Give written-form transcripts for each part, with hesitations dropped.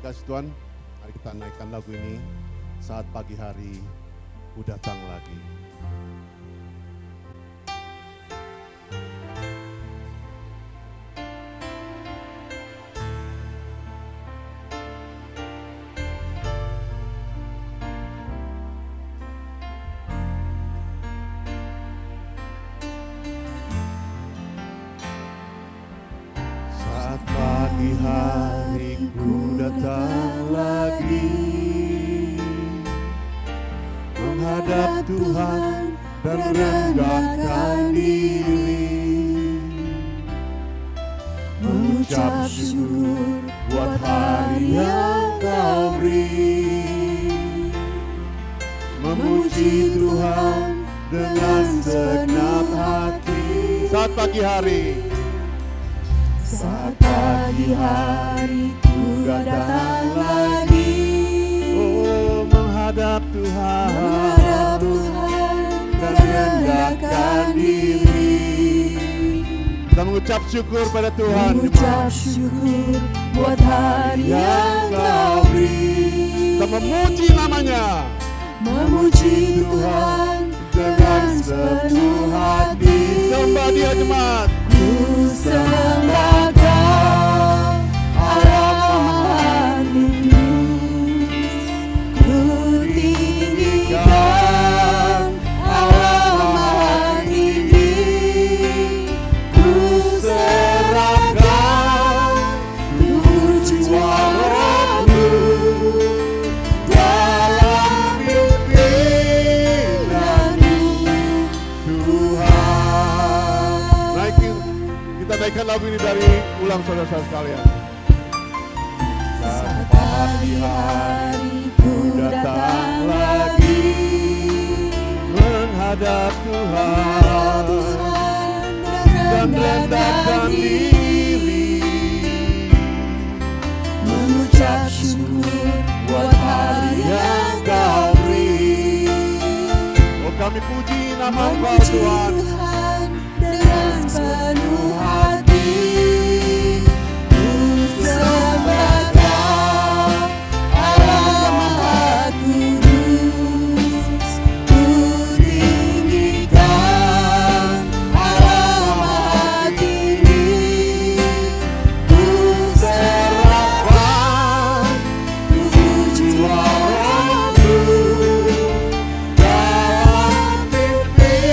dikasih Tuhan, mari kita naikkan lagu ini. Saat pagi hari ku datang lagi. Saat pagi hari ku datang lagi, menghadap Tuhan dan rendahkan diri, mengucap syukur buat hari yang Kau beri, memuji Tuhan dengan segenap hati. Saat pagi hari, saat pagi hari ku datang lagi, oh menghadap Tuhan, dan rendahkan diri. Kita mengucap syukur pada Tuhan, mengucap syukur buat hari yang Kau beri. Kita memuji namanya, memuji Tuhan dengan sepenuh hati. Sembah Dia jemaat. Ku sembah Kau, Allah Maha Kudus. Ku tinggikan Allah Maha Tinggi. Ku serahkan seluruh jiwa-raga dalam pimpinanmu, Tuhan. Kita naikkan lagu ini dari ulang saudara-saudara sekalian. Saat pagi hari ku datang lagi, menghadap Tuhan dan rendahkan diri, mengucap syukur buat hari yang Kau beri. Oh kami puji nama Kau Memuji Tuhan. Tuhan dengan sepenuh hati. Ku sembah Kau, Allah Maha Kudus. Ku tinggikan Allah Maha Tinggi. Ku serahkan seluruh jiwa-raga dalam pimpinanmu,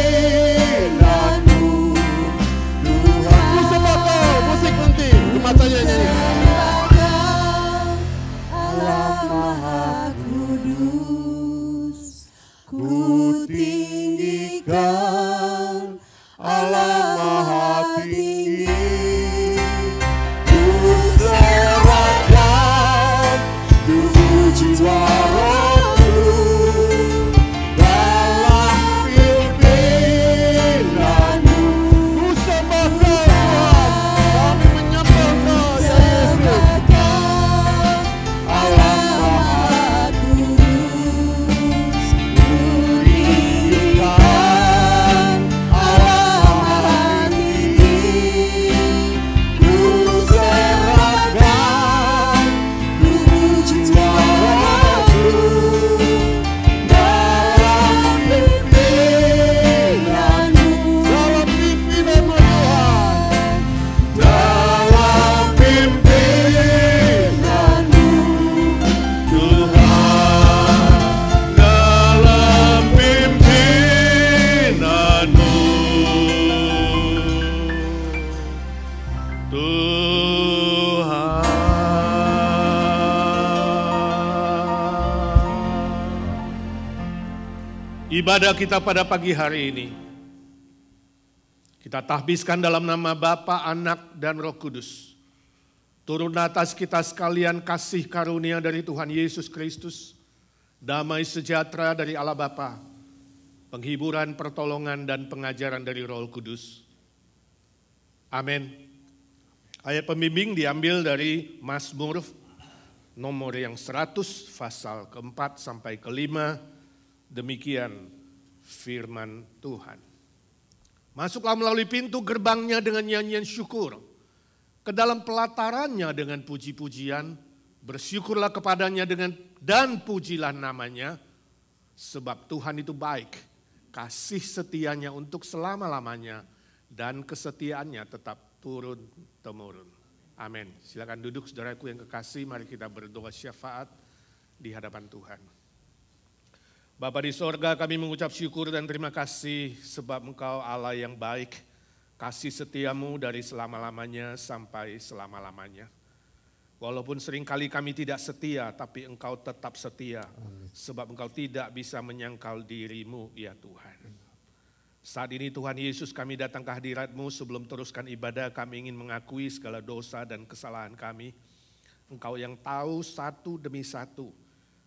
Tuhan. Ku sembah Kau, musik nanti, gematanya nyanyi. Allah Maha Kudus. Ku tinggikan Allah Maha Tinggi. Ku serahkan seluruh jiwa-raga Dalam pimpinanmu. Ku sembah Kau Tuhan, kami menyembah Kau ya Yesus. Allah Maha Kudus. Ku tinggikan Allah Maha Tinggi. Ku serahkan seluruh jiwa-raga dalam pimpinanmu, Dalam pimpinanmu Tuhan, dalam pimpinanmu, Tuhan, dalam pimpinanmu, Tuhan. Ibadah kita pada pagi hari ini kita tahbiskan dalam nama Bapa, Anak, dan Roh Kudus. Turun atas kita sekalian kasih karunia dari Tuhan Yesus Kristus, damai sejahtera dari Allah Bapa, penghiburan, pertolongan, dan pengajaran dari Roh Kudus. Amin. Ayat pembimbing diambil dari Mazmur nomor yang 100, pasal keempat sampai kelima. Demikian firman Tuhan. Masuklah melalui pintu gerbangnya dengan nyanyian syukur, ke dalam pelatarannya dengan puji-pujian, Bersyukurlah kepadanya dan pujilah namanya, sebab Tuhan itu baik, kasih setianya untuk selama-lamanya, dan kesetiaannya tetap turun-temurun. Amin. Silakan duduk saudaraku yang kekasih, mari kita berdoa syafaat di hadapan Tuhan. Bapa di sorga, kami mengucap syukur dan terima kasih sebab Engkau Allah yang baik, kasih setiamu dari selama-lamanya sampai selama-lamanya. Walaupun seringkali kami tidak setia, tapi Engkau tetap setia. Sebab Engkau tidak bisa menyangkal dirimu, ya Tuhan. Saat ini Tuhan Yesus, kami datang ke hadirat-Mu. Sebelum teruskan ibadah, kami ingin mengakui segala dosa dan kesalahan kami. Engkau yang tahu satu demi satu.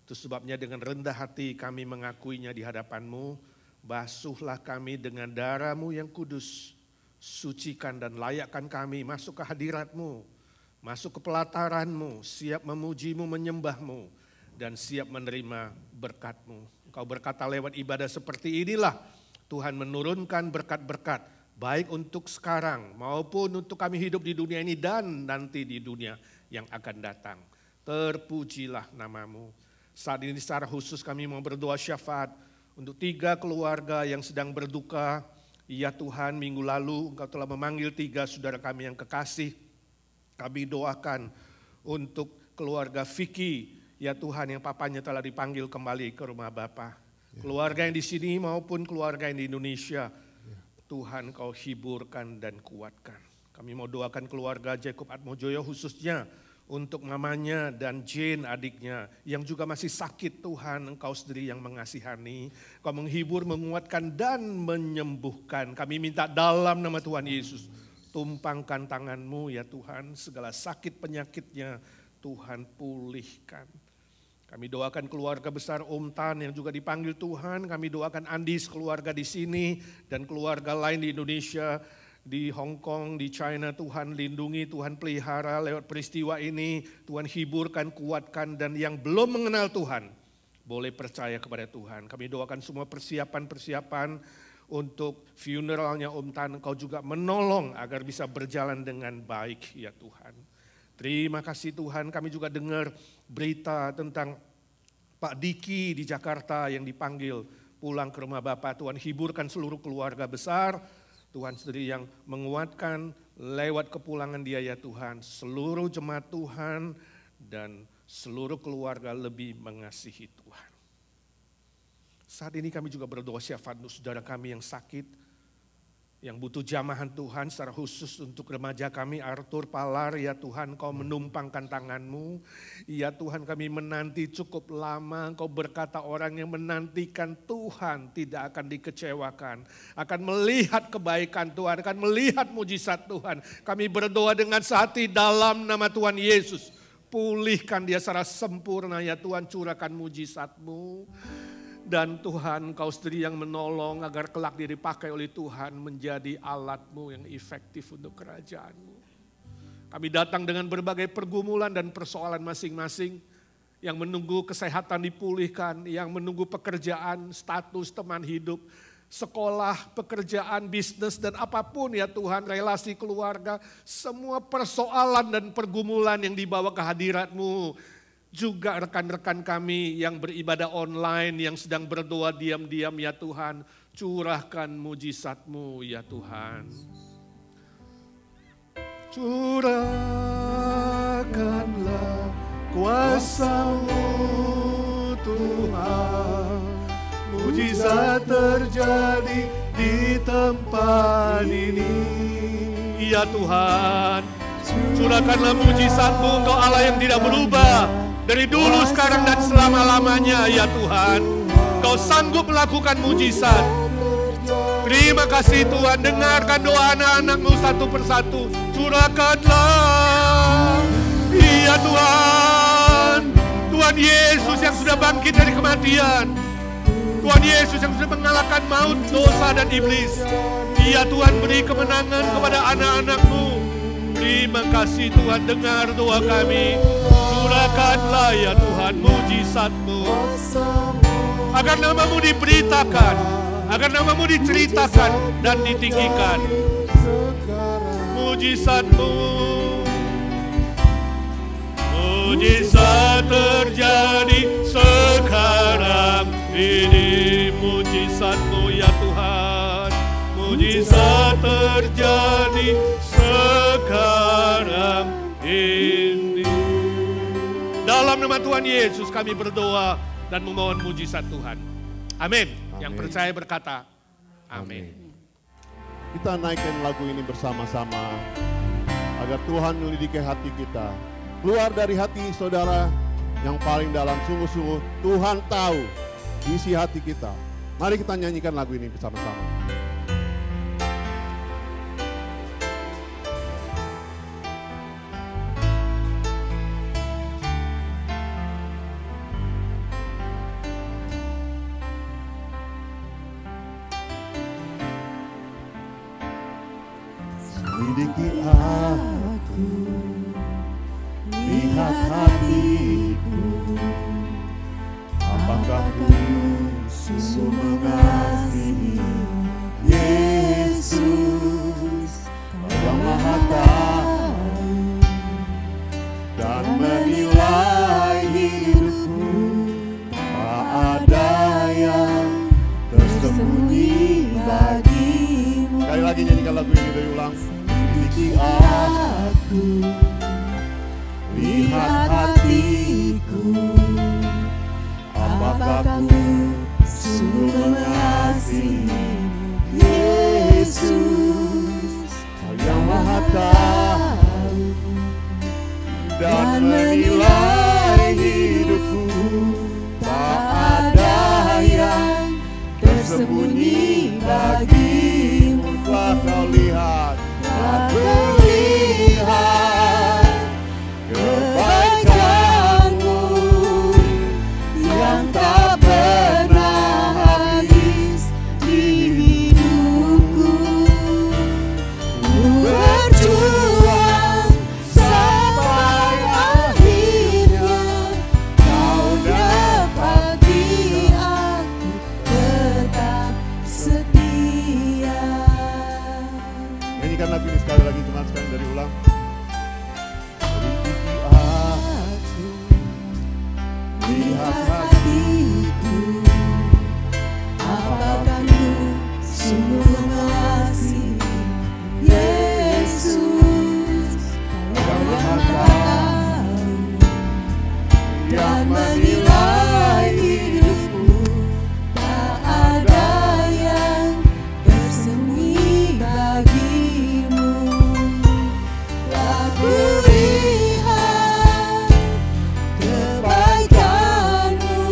Itu sebabnya dengan rendah hati kami mengakuinya di hadapan-Mu. Basuhlah kami dengan darah-Mu yang kudus. Sucikan dan layakkan kami masuk ke hadirat-Mu. Masuk ke pelataran-Mu, siap memuji-Mu, menyembah-Mu, dan siap menerima berkat-Mu. Engkau berkata lewat ibadah seperti inilah, Tuhan menurunkan berkat-berkat, baik untuk sekarang maupun untuk kami hidup di dunia ini dan nanti di dunia yang akan datang. Terpujilah nama-Mu. Saat ini secara khusus kami mau berdoa syafaat untuk 3 keluarga yang sedang berduka. Ya Tuhan, minggu lalu Engkau telah memanggil 3 saudara kami yang kekasih. Kami doakan untuk keluarga Vicky, ya Tuhan, yang papanya telah dipanggil kembali ke rumah Bapa. Keluarga yang di sini maupun keluarga yang di Indonesia, Tuhan Kau hiburkan dan kuatkan. Kami mau doakan keluarga Jacob Atmojoyo khususnya untuk mamanya dan Jane adiknya yang juga masih sakit. Tuhan, Engkau sendiri yang mengasihani, Kau menghibur, menguatkan dan menyembuhkan. Kami minta dalam nama Tuhan Yesus, tumpangkan tangan-Mu ya Tuhan, segala sakit penyakitnya Tuhan pulihkan. Kami doakan keluarga besar Om Tan yang juga dipanggil Tuhan. Kami doakan Andis keluarga di sini dan keluarga lain di Indonesia, di Hong Kong, di China. Tuhan lindungi, Tuhan pelihara lewat peristiwa ini. Tuhan hiburkan, kuatkan, dan yang belum mengenal Tuhan boleh percaya kepada Tuhan. Kami doakan semua persiapan-persiapan untuk funeralnya Om Tan, Engkau juga menolong agar bisa berjalan dengan baik ya Tuhan. Terima kasih Tuhan, kami juga dengar berita tentang Pak Diki di Jakarta yang dipanggil pulang ke rumah Bapak. Tuhan hiburkan seluruh keluarga besar, Tuhan sendiri yang menguatkan lewat kepulangan dia ya Tuhan. Seluruh jemaat Tuhan dan seluruh keluarga lebih mengasihi Tuhan. Saat ini kami juga berdoa syafaat untuk saudara kami yang sakit, yang butuh jamahan Tuhan, secara khusus untuk remaja kami Arthur Palar. Ya Tuhan, Kau menumpangkan tangan-Mu. Ya Tuhan, kami menanti cukup lama. Kau berkata orang yang menantikan Tuhan tidak akan dikecewakan, akan melihat kebaikan Tuhan, akan melihat mujizat Tuhan. Kami berdoa dengan sehati dalam nama Tuhan Yesus. Pulihkan dia secara sempurna ya Tuhan, curahkan mujizat-Mu. Dan Tuhan, Kau sendiri yang menolong agar kelak dia dipakai oleh Tuhan menjadi alat-Mu yang efektif untuk kerajaan-Mu. Kami datang dengan berbagai pergumulan dan persoalan masing-masing, yang menunggu kesehatan dipulihkan, yang menunggu pekerjaan, status, teman hidup, sekolah, pekerjaan, bisnis, dan apapun ya Tuhan, relasi keluarga, semua persoalan dan pergumulan yang dibawa ke hadirat-Mu. Juga rekan-rekan kami yang beribadah online, yang sedang berdoa diam-diam ya Tuhan, curahkan mujizat-Mu ya Tuhan. Curahkanlah kuasa-Mu Tuhan, mujizat terjadi di tempat ini. Ya Tuhan, curahkanlah mujizat-Mu, Engkau Allah yang tidak berubah. Dari dulu, sekarang, dan selama-lamanya ya Tuhan. Kau sanggup melakukan mujizat. Terima kasih Tuhan, dengarkan doa anak-anak-Mu satu persatu. Curahkanlah, iya Tuhan. Tuhan Yesus yang sudah bangkit dari kematian. Tuhan Yesus yang sudah mengalahkan maut, dosa, dan iblis. Iya Tuhan, beri kemenangan kepada anak-anak-Mu. Terima kasih Tuhan, dengar doa kami. Curahkanlah ya Tuhan mujizat-Mu, agar nama-Mu diberitakan, agar nama-Mu diceritakan dan ditinggikan. Mujizat-Mu, Mujizat terjadi sekarang ini, mujizat-Mu ya Tuhan. Mujizat terjadi sekarang ini. Dalam nama Tuhan Yesus kami berdoa dan memohon mujizat Tuhan. Amin. Yang percaya berkata, amin. Kita naikkan lagu ini bersama-sama agar Tuhan menyelidiki hati kita. Keluar dari hati saudara yang paling dalam, sungguh-sungguh Tuhan tahu isi hati kita. Mari kita nyanyikan lagu ini bersama-sama. Selidiki aku, lihat hatiku, apakah ku sungguh mengasihi Yesus, Yang Maha Tahu, dan menilai hidupku. Tak ada yang tersembunyi bagimu. Sekali lagi nyanyikan lagu ini dari ulang. Selidiki aku, lihat hatiku, apakah ku sungguh mengasihi Yesus, Yang Maha Tahu, dan menilai hidupku. Tak ada yang tersembunyi bagimu. Telah kau lihat, aku lihat kebaikan-Mu yang tak pernah habis di hidupku. Ku berjuang sampai akhirnya, Kau dapati aku tetap setia. Nyanyikan lagu ini sekali lagi teman sekalian dari ulang. Lihat hatiku, apakah ku sungguh mengasihi Yesus, Yang Maha Tahu, yang menilai hidupku. Tak ada yang tersembunyi bagimu. Aku lihat kebaikan-Mu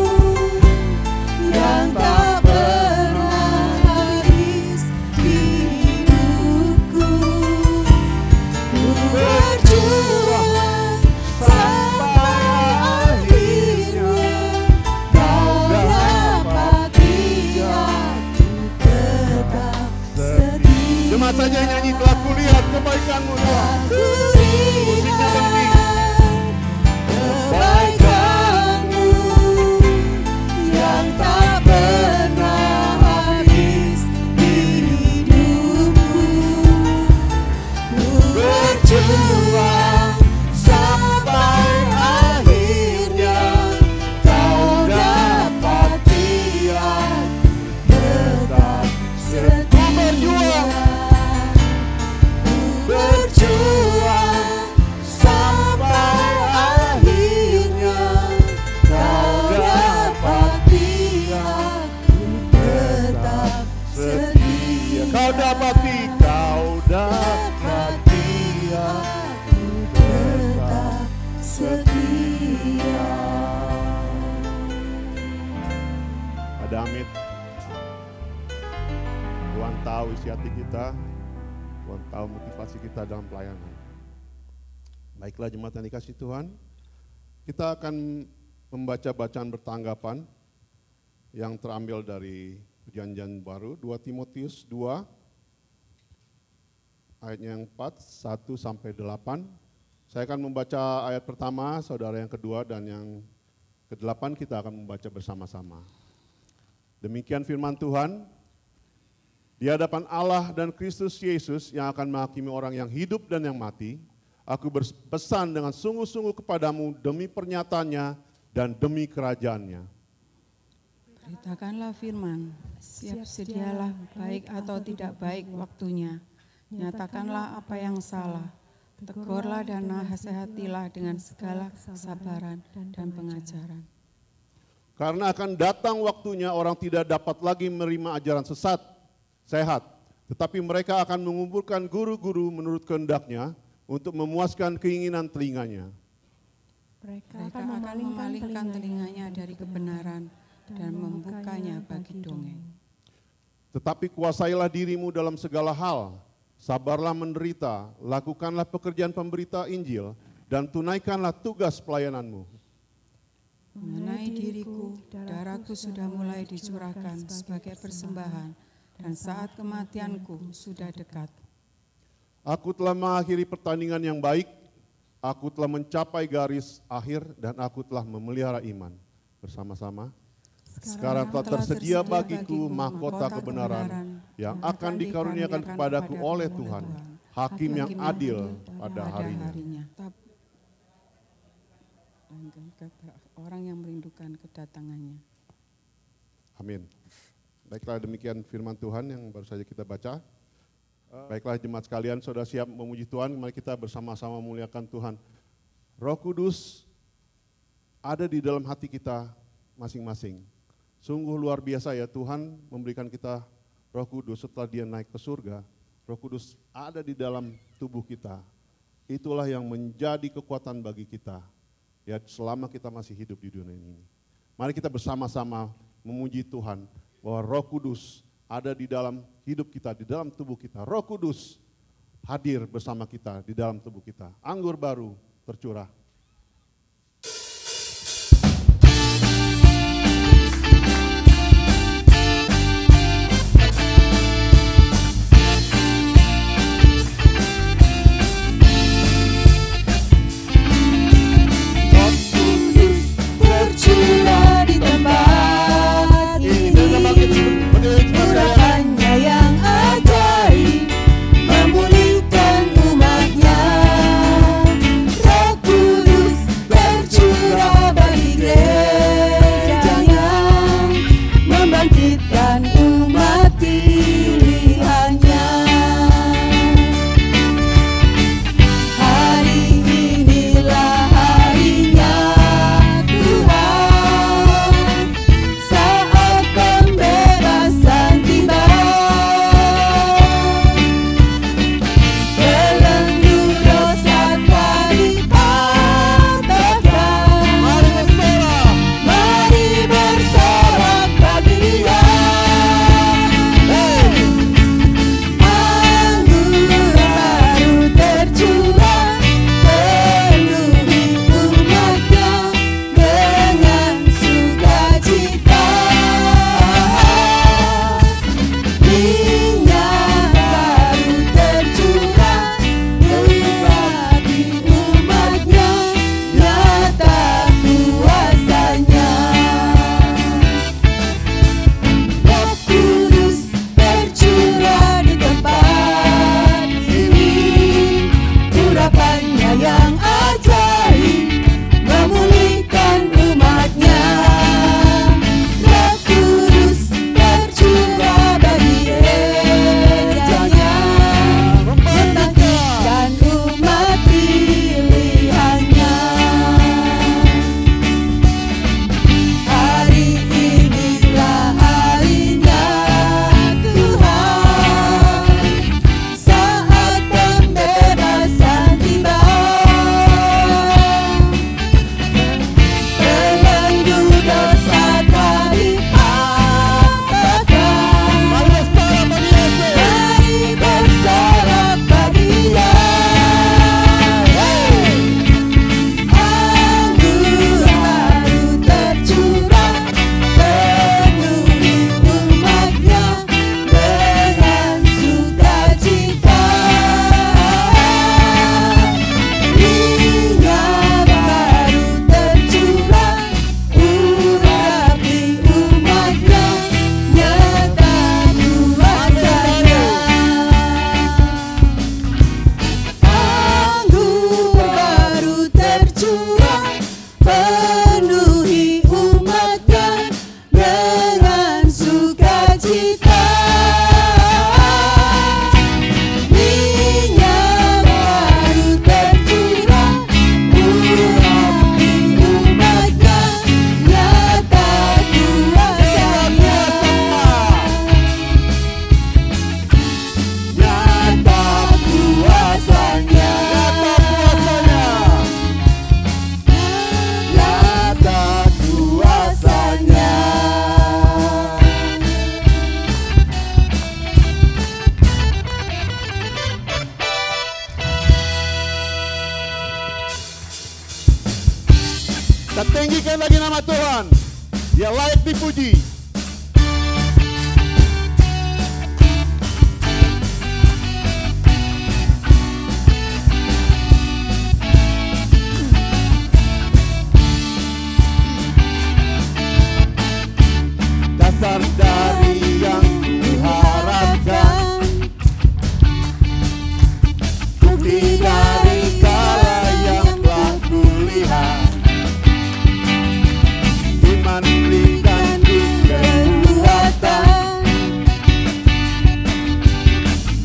yang tak pernah habis di hidupku. Ku berjuang sampai akhirnya, Kau dapati aku tetap setia. Jemaat saja yang nyanyi, telah kulihat kebaikan-Mu Tuhan. Musiknya berhenti. Kebaikan-Mu yang tak pernah habis di hidupku. Ku berjuang sampai akhirnya, Kau dapati aku tetap setia. Ku berjuang sampai akhirnya, Kau dapati aku tetap setia. Kau dapati aku tetap setia. Ada Amit. Tuhan tahu isi hati kita, Tuhan tahu motivasi kita dalam pelayanan. Baiklah jemaat yang dikasihi Tuhan, kita akan membaca bacaan bertanggapan yang terambil dari Perjanjian Baru, 2 Timotius 2, ayatnya yang 4, 1 sampai 8. Saya akan membaca ayat pertama, saudara yang kedua, dan yang ke-8 kita akan membaca bersama-sama. Demikian firman Tuhan, di hadapan Allah dan Kristus Yesus yang akan menghakimi orang yang hidup dan yang mati, Aku berpesan dengan sungguh-sungguh kepadamu demi pernyataannya dan demi kerajaannya. Beritakanlah firman, siap sedialah baik atau tidak baik waktunya. Nyatakanlah apa yang salah, tegurlah dan nasihatilah dengan segala kesabaran dan pengajaran. Karena akan datang waktunya orang tidak dapat lagi menerima ajaran sehat, tetapi mereka akan mengumpulkan guru-guru menurut kehendaknya untuk memuaskan keinginan telinganya. Mereka akan memalingkan telinganya dari kebenaran dan membukanya bagi dongeng. Tetapi kuasailah dirimu dalam segala hal, sabarlah menderita, lakukanlah pekerjaan pemberita Injil, dan tunaikanlah tugas pelayananmu. Mengenai diriku, darahku sudah mulai dicurahkan sebagai persembahan, dan saat kematianku sudah dekat. Aku telah mengakhiri pertandingan yang baik, aku telah mencapai garis akhir, dan aku telah memelihara iman. Bersama-sama. Sekarang telah tersedia bagiku mahkota kebenaran yang akan dikaruniakan kepadaku oleh Tuhan, Hakim yang adil pada harinya. Orang yang merindukan kedatangannya. Amin. Baiklah, demikian firman Tuhan yang baru saja kita baca. Baiklah jemaat sekalian, saudara siap memuji Tuhan, mari kita bersama-sama memuliakan Tuhan. Roh Kudus ada di dalam hati kita masing-masing. Sungguh luar biasa ya, Tuhan memberikan kita Roh Kudus setelah dia naik ke surga. Roh Kudus ada di dalam tubuh kita. Itulah yang menjadi kekuatan bagi kita ya selama kita masih hidup di dunia ini. Mari kita bersama-sama memuji Tuhan bahwa Roh Kudus ada di dalam hidup kita, di dalam tubuh kita. Roh Kudus hadir bersama kita di dalam tubuh kita. Anggur baru tercurah. Tercurah di tempat ini, urapannya yang ajaib memulihkan umatnya. Roh Kita tinggikan lagi nama Tuhan. Dia layak dipuji. Dasar dari yang kuharapkan, bukti dari segala yang telah kulihat, iman berikanku kekuatan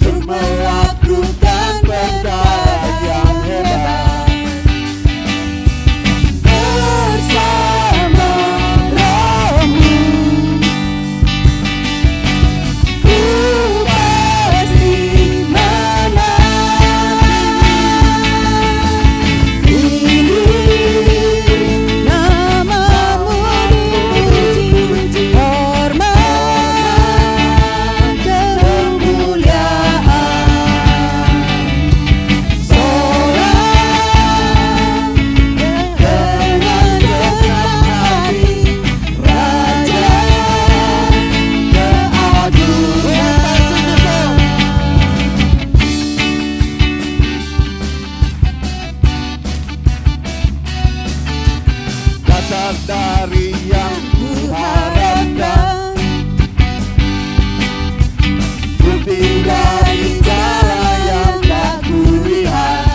untuk melakukan perkara yang hebat. Bersama Roh-Mu ku pasti menang. Ini Namamu dipuji, hormat kemuliaan, sorak dengan senang hati, Raja keagungan. Dasar dari yang kuharapkan, bukti dari segala yang tak kulihat,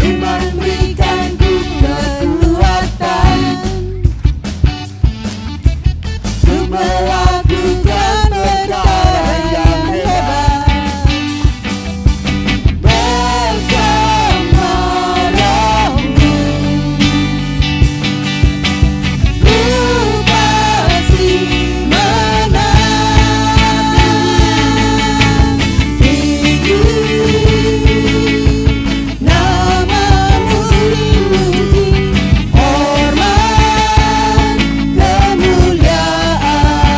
iman berikanku kekuatan untuk melakukan perkara yang hebat. Bersama Roh-Mu ku pasti menang. Tinggi namamu dipuji, hormat kemuliaan,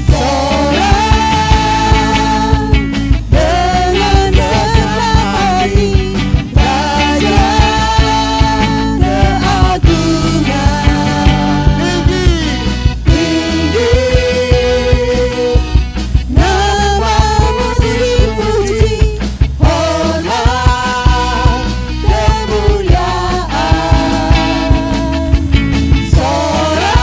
sorak dengan senang hati, Raja keagungan. Tinggi namamu dipuji, hormat kemuliaan, sorak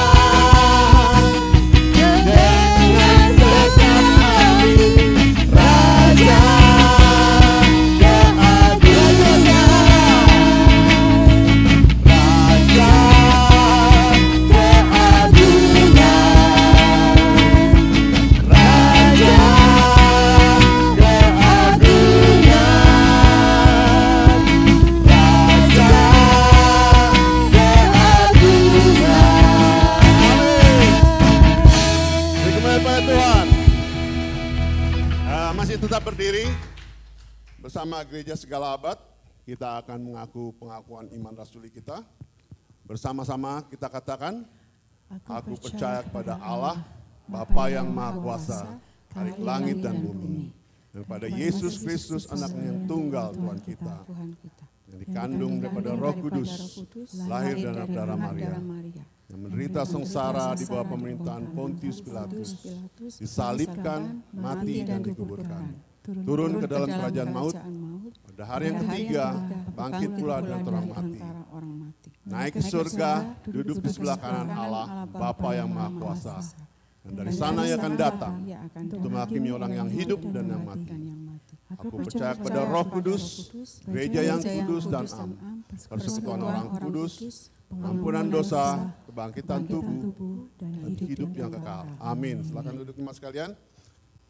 dengan senang hati, Raja keagungan. Raja keagungan, Raja keagungan, Raja keagungan. Dikembalikan pada Tuhan. Masih tetap berdiri bersama gereja segala abad. Kita akan mengaku pengakuan iman rasuli kita. Bersama-sama kita katakan, aku percaya kepada Allah, Bapa yang Maha Kuasa, Khalik langit dan bumi, dan pada Yesus Kristus anaknya yang tunggal Tuhan kita, Tuhan kita, yang dikandung daripada Roh Kudus, lahir dari darah Maria, yang menderita sengsara di bawah pemerintahan Pontius Pilatus, disalibkan, mati dan dikuburkan, turun ke dalam kerajaan maut, pada hari yang ketiga bangkit pula dari orang mati, naik ke surga, duduk di sebelah kanan Allah, Bapa yang Maha Kuasa, dan dari sana ia akan datang untuk menghakimi orang yang hidup dan yang mati. Aku percaya kepada Roh Kudus, gereja yang kudus dan am, persekutuan orang kudus, pengampunan dosa, kebangkitan tubuh, dan hidup yang kekal. Amin. Silakan duduk jemaat sekalian.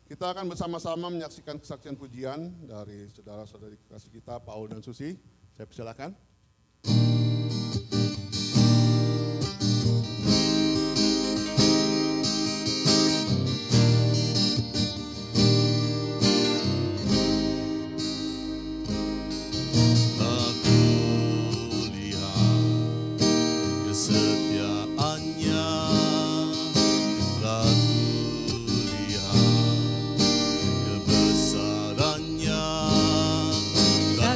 Kita akan bersama-sama menyaksikan kesaksian pujian dari saudara-saudari kasih kita, Paul dan Susi. Saya persilakan.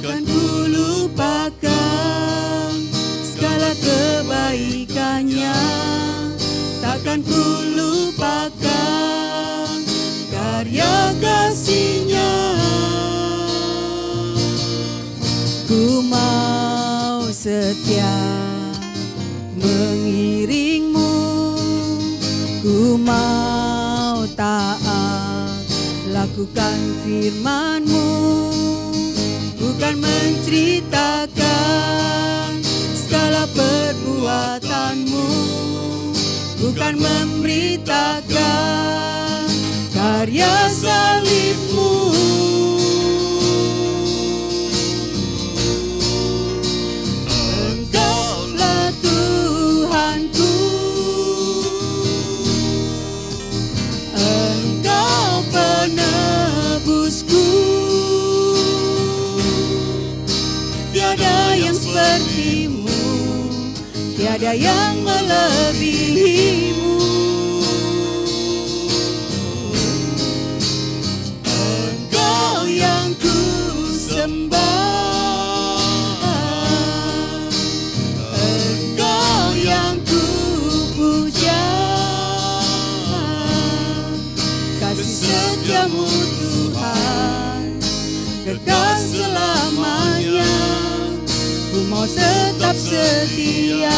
Takkan ku lupakan takkan ku lupakan karya kasih-Nya. Ku mau setia mengiring-Mu, ku mau taat lakukan firman-Mu, bukan menceritakan segala perbuatan-Mu, bukan memberitakan karya salib-Mu. Engkaulah Tuhanku, Engkau penebusku, tiada yang seperti-Mu, tiada yang melebihi-Mu. Engkau yang ku sembah, Engkau yang ku puja, kasih setia-Mu Tuhan kekal selamanya. Ku mau tetap setia.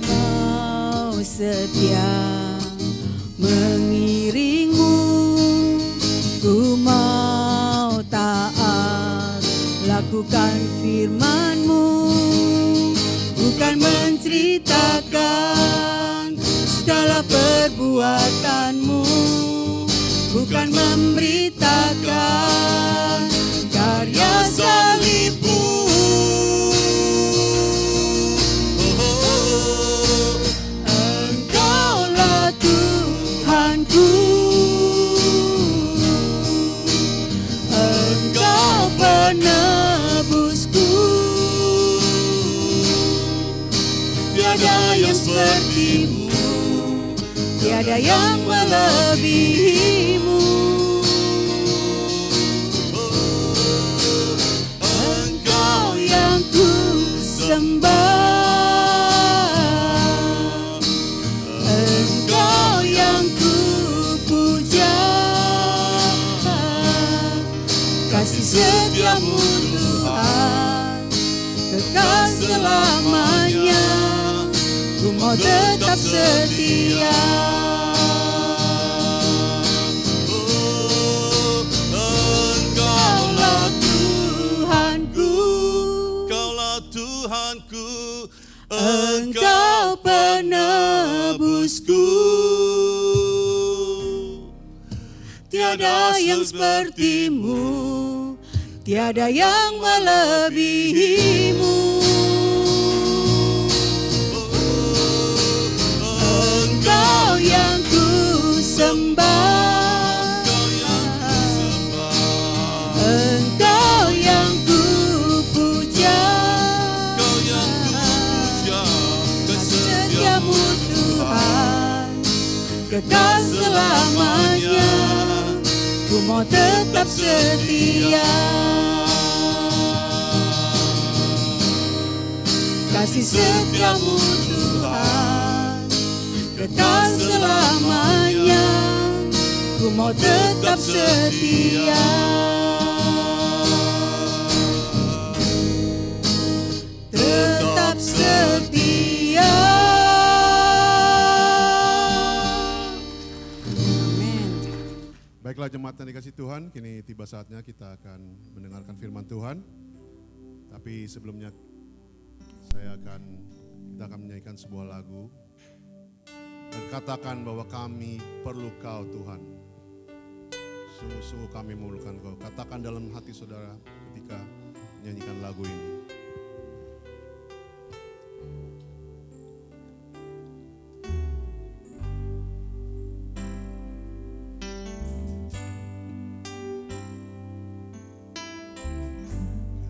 Mau setia mengiring-Mu, ku mau taat lakukan firman-Mu, bukan menceritakan segala perbuatan-Mu, bukan memberitakan karya salib-Mu. Engkaulah Tuhanku, Engkau penebusku, tiada yang seperti-Mu, tiada yang melebihi-Mu. Engkau yang ku sembah, Engkau yang ku puja, kasih setia-Mu Tuhan kekal selamanya. Ku mau tetap setia. Engkaulah Tuhanku, Engkaulah Tuhanku, Engkau penebusku, tiada yang seperti-Mu, tiada yang melebihi-Mu. Engkau yang ku sembah, Engkau yang ku puja, kasih setia-Mu Tuhan kekal selamanya. Ku mau tetap setia. Kasih setia-Mu Tuhan kekal selamanya. Ku mau tetap setia. Tetap setia. Amin. Baiklah jemaat yang dikasih Tuhan, kini tiba saatnya kita akan mendengarkan firman Tuhan. Tapi sebelumnya kita akan menyanyikan sebuah lagu dan katakan bahwa kami perlu Kau Tuhan. Sungguh-sungguh kami memerlukan Kau. Katakan dalam hati saudara ketika menyanyikan lagu ini.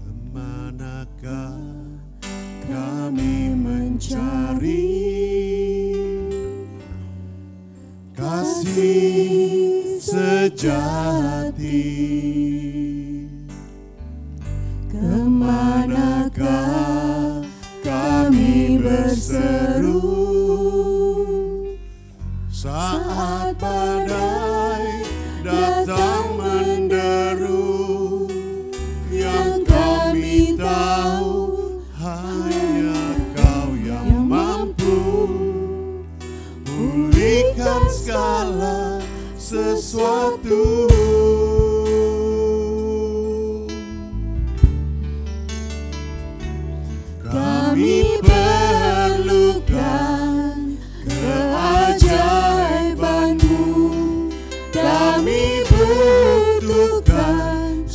Kemanakah kami mencari kasih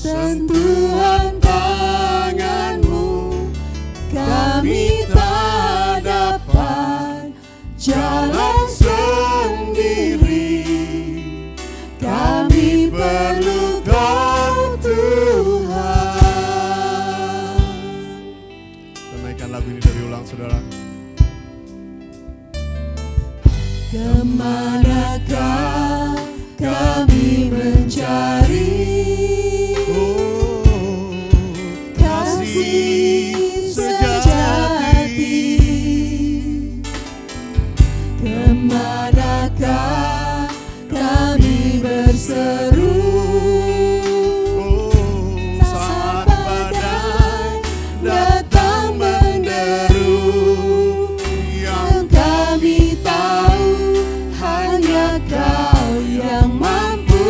sentuhan tangan-Mu, kami tak dapat jalan sendiri. Kami perlu Kau Tuhan. Kita naikkan lagu ini dari ulang, saudara. Kemanakah kami mencari kasih sejati? Kemanakah kami berseru saat badai datang menderu? Yang kami tahu hanya Kau yang mampu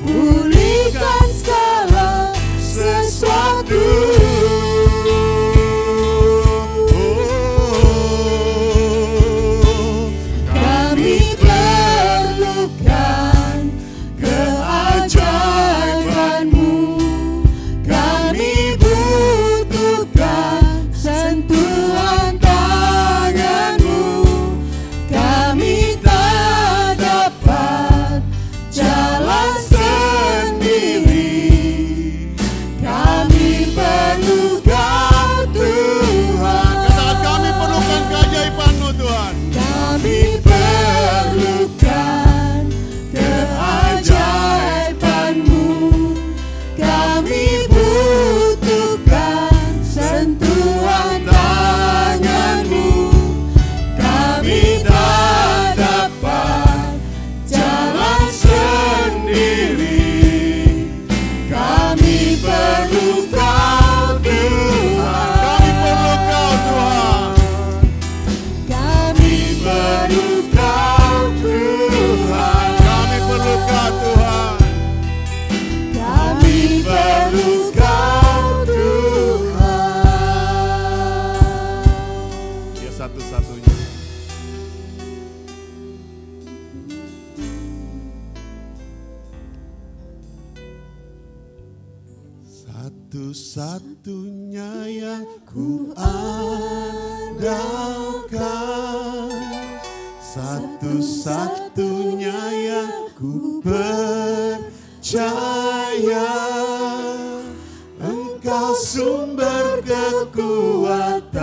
pulihkan segala sesuatu. Kami perlukan keajaiban-Mu. Kami butuhkan sentuhan tangan-Mu. Kami tak dapat jalan sendiri. Kami perlu Kau Tuhan. Katakan kami perlukan keajaiban-Mu, Tuhan. Kami perlukan keajaiban-Mu. Kami butuhkan sentuhan tangan-Mu. Kami tak dapat jalan sendiri. Kami perlu Kau Tuhan. Kami perlu Kau, Tuhan. Kami perlu Kau Tuhan. Kami perlu Kau, Tuhan. Kami perlu Kau Tuhan. Dia satu-satunya. Satu-satunya yang ku andalkan, satu-satunya yang ku percaya. Engkau sumber kekuatan,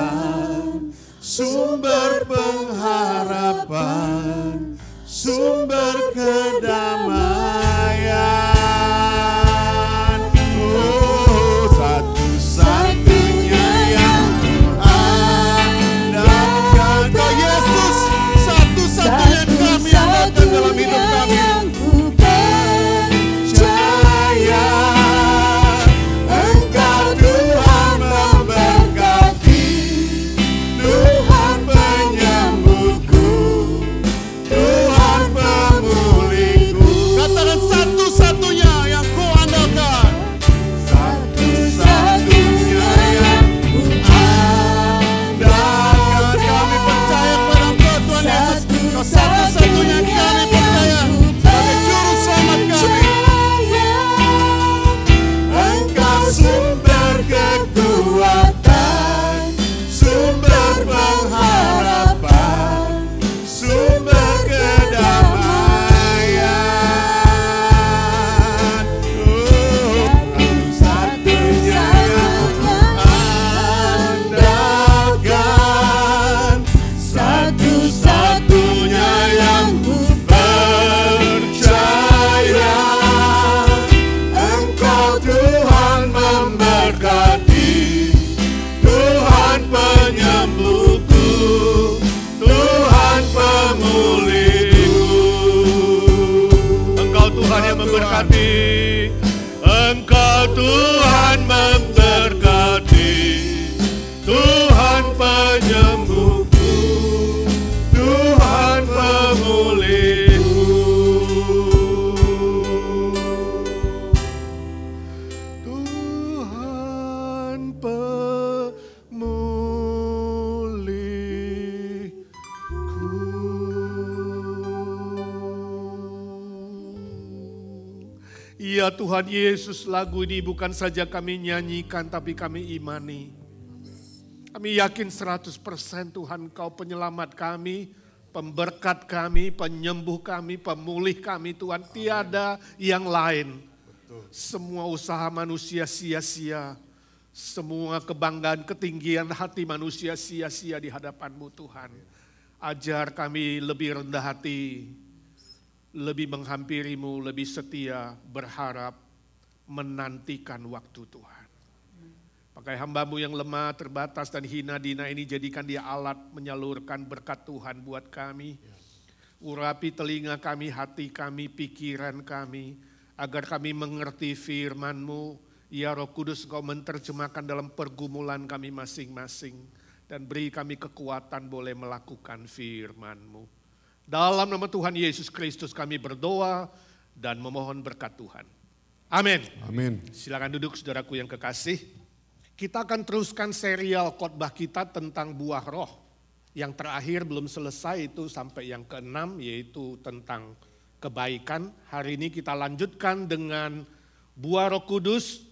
sumber pengharapan, sumber kedamaian. Oh, satu-satunya yang ku andalkan. Kau Yesus, satu-satunya yang kami andalkan dalam hidup kami. Yang ku percaya, Engkau Tuhan memberkati, Tuhan penyembuhku, Tuhan pemulihku. Katakan satu-satunya yang ku andalkan. Satu-satunya yang ku Dan kami percaya kepada Engkau, Tuhan Yesus. Kau satu-satunya yang kami percaya sebagai juru selamat kami. Engkau sumber kekuatan, sumber pengharapan, sumber kedamaian. Satu-satunya yang ku andalkan, satu-satunya yang ku percaya. Engkau Tuhan memberkati, Tuhan penyembuhku, Tuhan pemulihku. Engkau Tuhan yang memberkati, Engkau Tuhan memberkati, Tuhan penyembuhku, Tuhan pemulihku. Tuhan pemulihku. Ya Tuhan Yesus, lagu ini bukan saja kami nyanyikan tapi kami imani. Kami yakin 100% Tuhan Kau penyelamat kami, pemberkat kami, penyembuh kami, pemulih kami Tuhan. Tiada yang lain. Semua usaha manusia sia-sia. Semua kebanggaan, ketinggian hati manusia sia-sia di hadapan-Mu Tuhan. Ajar kami lebih rendah hati, lebih menghampiri-Mu, lebih setia, berharap, menantikan waktu Tuhan. Pakai hamba-Mu yang lemah, terbatas dan hina dina ini, jadikan dia alat menyalurkan berkat Tuhan buat kami. Urapi telinga kami, hati kami, pikiran kami, agar kami mengerti firman-Mu. Ya Roh Kudus, Kau menerjemahkan dalam pergumulan kami masing-masing. Dan beri kami kekuatan boleh melakukan firman-Mu. Dalam nama Tuhan Yesus Kristus kami berdoa dan memohon berkat Tuhan. Amin. Amin. Silakan duduk saudaraku yang kekasih. Kita akan teruskan serial khotbah kita tentang buah roh. Yang terakhir belum selesai itu sampai yang ke-6 yaitu tentang kebaikan. Hari ini kita lanjutkan dengan buah Roh Kudus,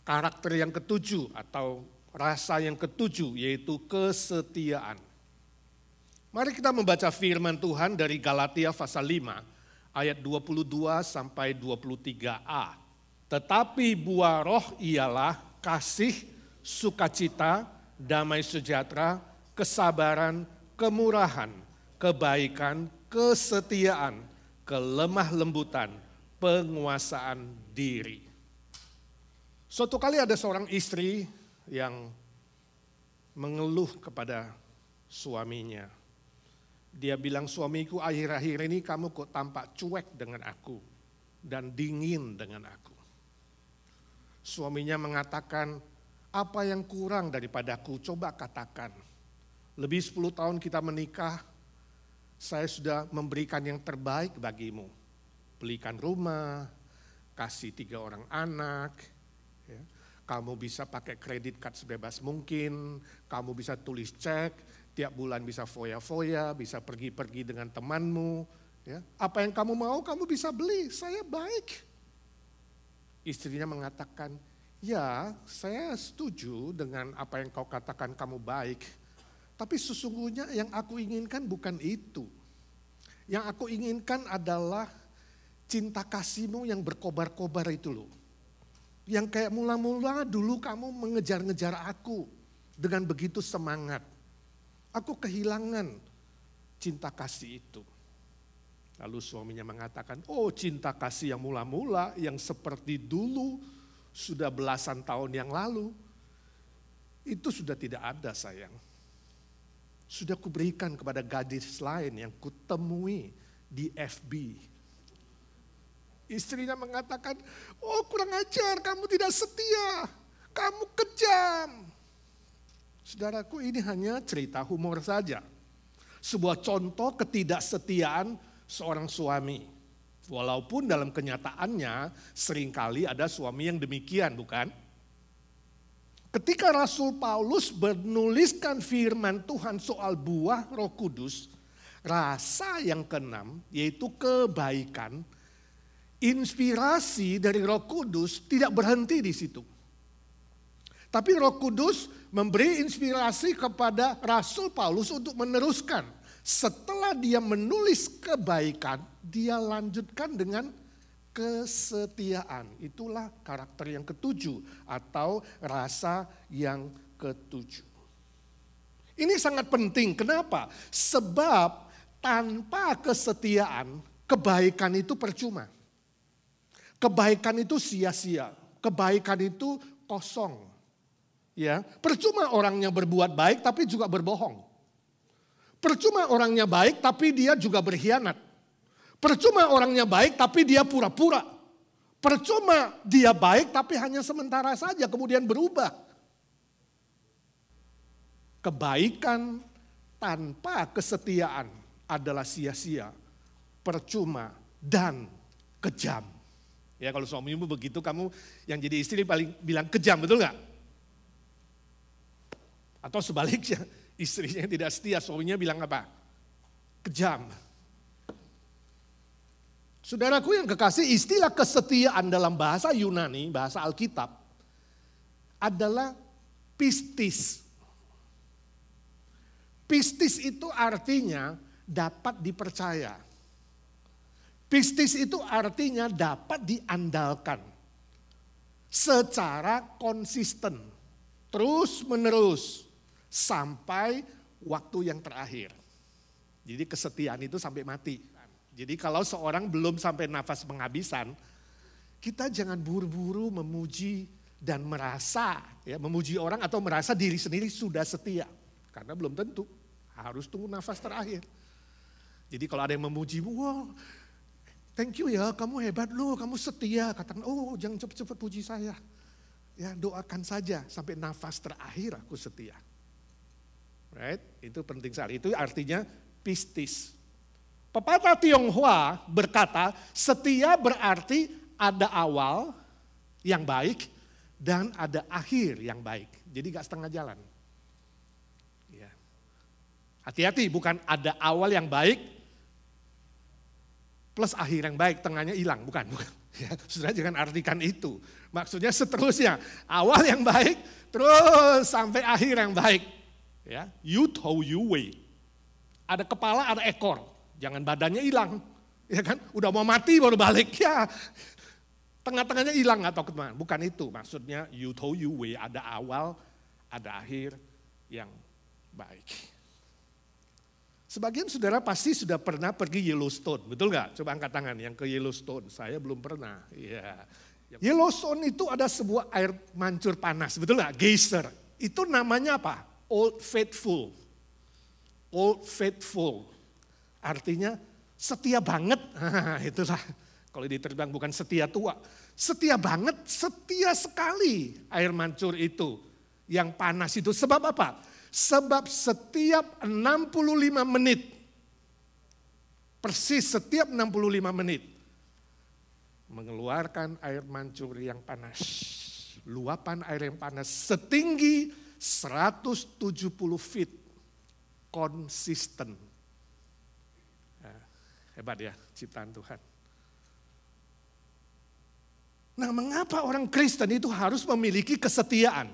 karakter yang ke-7 atau rasa yang ke-7 yaitu kesetiaan. Mari kita membaca firman Tuhan dari Galatia pasal 5 ayat 22 sampai 23a. Tetapi buah roh ialah kasih, sukacita, damai sejahtera, kesabaran, kemurahan, kebaikan, kesetiaan, kelemah lembutan, penguasaan diri. Suatu kali ada seorang istri yang mengeluh kepada suaminya. Dia bilang, suamiku akhir-akhir ini kamu kok tampak cuek dengan aku dan dingin dengan aku. Suaminya mengatakan, apa yang kurang daripadaku, coba katakan. Lebih 10 tahun kita menikah, saya sudah memberikan yang terbaik bagimu. Belikan rumah, kasih 3 orang anak, ya. Kamu bisa pakai kredit card sebebas mungkin, kamu bisa tulis cek, tiap bulan bisa foya-foya, bisa pergi-pergi dengan temanmu. Ya. Apa yang kamu mau kamu bisa beli, saya baik. Istrinya mengatakan, ya saya setuju dengan apa yang kau katakan kamu baik. Tapi sesungguhnya yang aku inginkan bukan itu. Yang aku inginkan adalah cinta kasihmu yang berkobar-kobar itu loh. Yang kayak mula-mula dulu kamu mengejar-ngejar aku dengan begitu semangat. Aku kehilangan cinta kasih itu. Lalu suaminya mengatakan, oh cinta kasih yang mula-mula yang seperti dulu sudah belasan tahun yang lalu. Itu sudah tidak ada sayang. Sudah kuberikan kepada gadis lain yang kutemui di FB. Istrinya mengatakan, oh kurang ajar, kamu tidak setia, kamu kejam. Saudaraku, ini hanya cerita humor saja. Sebuah contoh ketidaksetiaan seorang suami. Walaupun dalam kenyataannya seringkali ada suami yang demikian, bukan? Ketika Rasul Paulus menuliskan firman Tuhan soal buah Roh Kudus, rasa yang ke-6 yaitu kebaikan, inspirasi dari Roh Kudus tidak berhenti di situ. Tapi Roh Kudus memberi inspirasi kepada Rasul Paulus untuk meneruskan. Setelah dia menulis kebaikan, dia lanjutkan dengan kesetiaan. Itulah karakter yang ke-7 atau rasa yang ke-7. Ini sangat penting. Kenapa? Sebab tanpa kesetiaan, kebaikan itu percuma. Kebaikan itu sia-sia, kebaikan itu kosong. Ya, percuma orangnya berbuat baik tapi juga berbohong. Percuma orangnya baik tapi dia juga berkhianat. Percuma orangnya baik tapi dia pura-pura. Percuma dia baik tapi hanya sementara saja kemudian berubah. Kebaikan tanpa kesetiaan adalah sia-sia, percuma dan kejam. Ya kalau suamimu begitu, kamu yang jadi istri paling bilang kejam, betul nggak? Atau sebaliknya, istrinya yang tidak setia, suaminya bilang apa? Kejam. Saudaraku yang kekasih, istilah kesetiaan dalam bahasa Yunani, bahasa Alkitab, adalah pistis. Pistis itu artinya dapat dipercaya. Pistis itu artinya dapat diandalkan secara konsisten, terus menerus sampai waktu yang terakhir. Jadi kesetiaan itu sampai mati. Jadi kalau seorang belum sampai nafas penghabisan, kita jangan buru-buru memuji dan merasa, ya, memuji orang atau merasa diri sendiri sudah setia. Karena belum tentu, harus tunggu nafas terakhir. Jadi kalau ada yang memuji, wow, thank you ya, kamu hebat loh, kamu setia. Katakan, oh jangan cepat-cepat puji saya. Ya, doakan saja sampai nafas terakhir aku setia. Right? Itu penting sekali. Itu artinya pistis. Pepatah Tionghoa berkata, setia berarti ada awal yang baik dan ada akhir yang baik. Jadi gak setengah jalan. Ya. Hati-hati, bukan ada awal yang baik plus akhir yang baik, tengahnya hilang. Bukan. Ya, saudara jangan artikan itu. Maksudnya seterusnya, awal yang baik terus sampai akhir yang baik. Ya, you tow you way. Ada kepala, ada ekor. Jangan badannya hilang, ya kan? Udah mau mati baru balik, ya. Tengah-tengahnya hilang atau kemana? Bukan itu, maksudnya you told you way, ada awal, ada akhir yang baik. Sebagian saudara pasti sudah pernah pergi Yellowstone, betul nggak? Coba angkat tangan yang ke Yellowstone, saya belum pernah. Ya. Yellowstone itu ada sebuah air mancur panas, betul nggak? Geyser. Itu namanya apa? Old Faithful. Old Faithful. Artinya setia banget, itulah kalau diterjemahkan bukan setia tua. Setia banget, setia sekali air mancur itu yang panas itu. Sebab apa? Sebab setiap 65 menit, persis setiap 65 menit, mengeluarkan air mancur yang panas. Luapan air yang panas setinggi 170 feet, konsisten. Hebat ya ciptaan Tuhan. Nah, mengapa orang Kristen itu harus memiliki kesetiaan?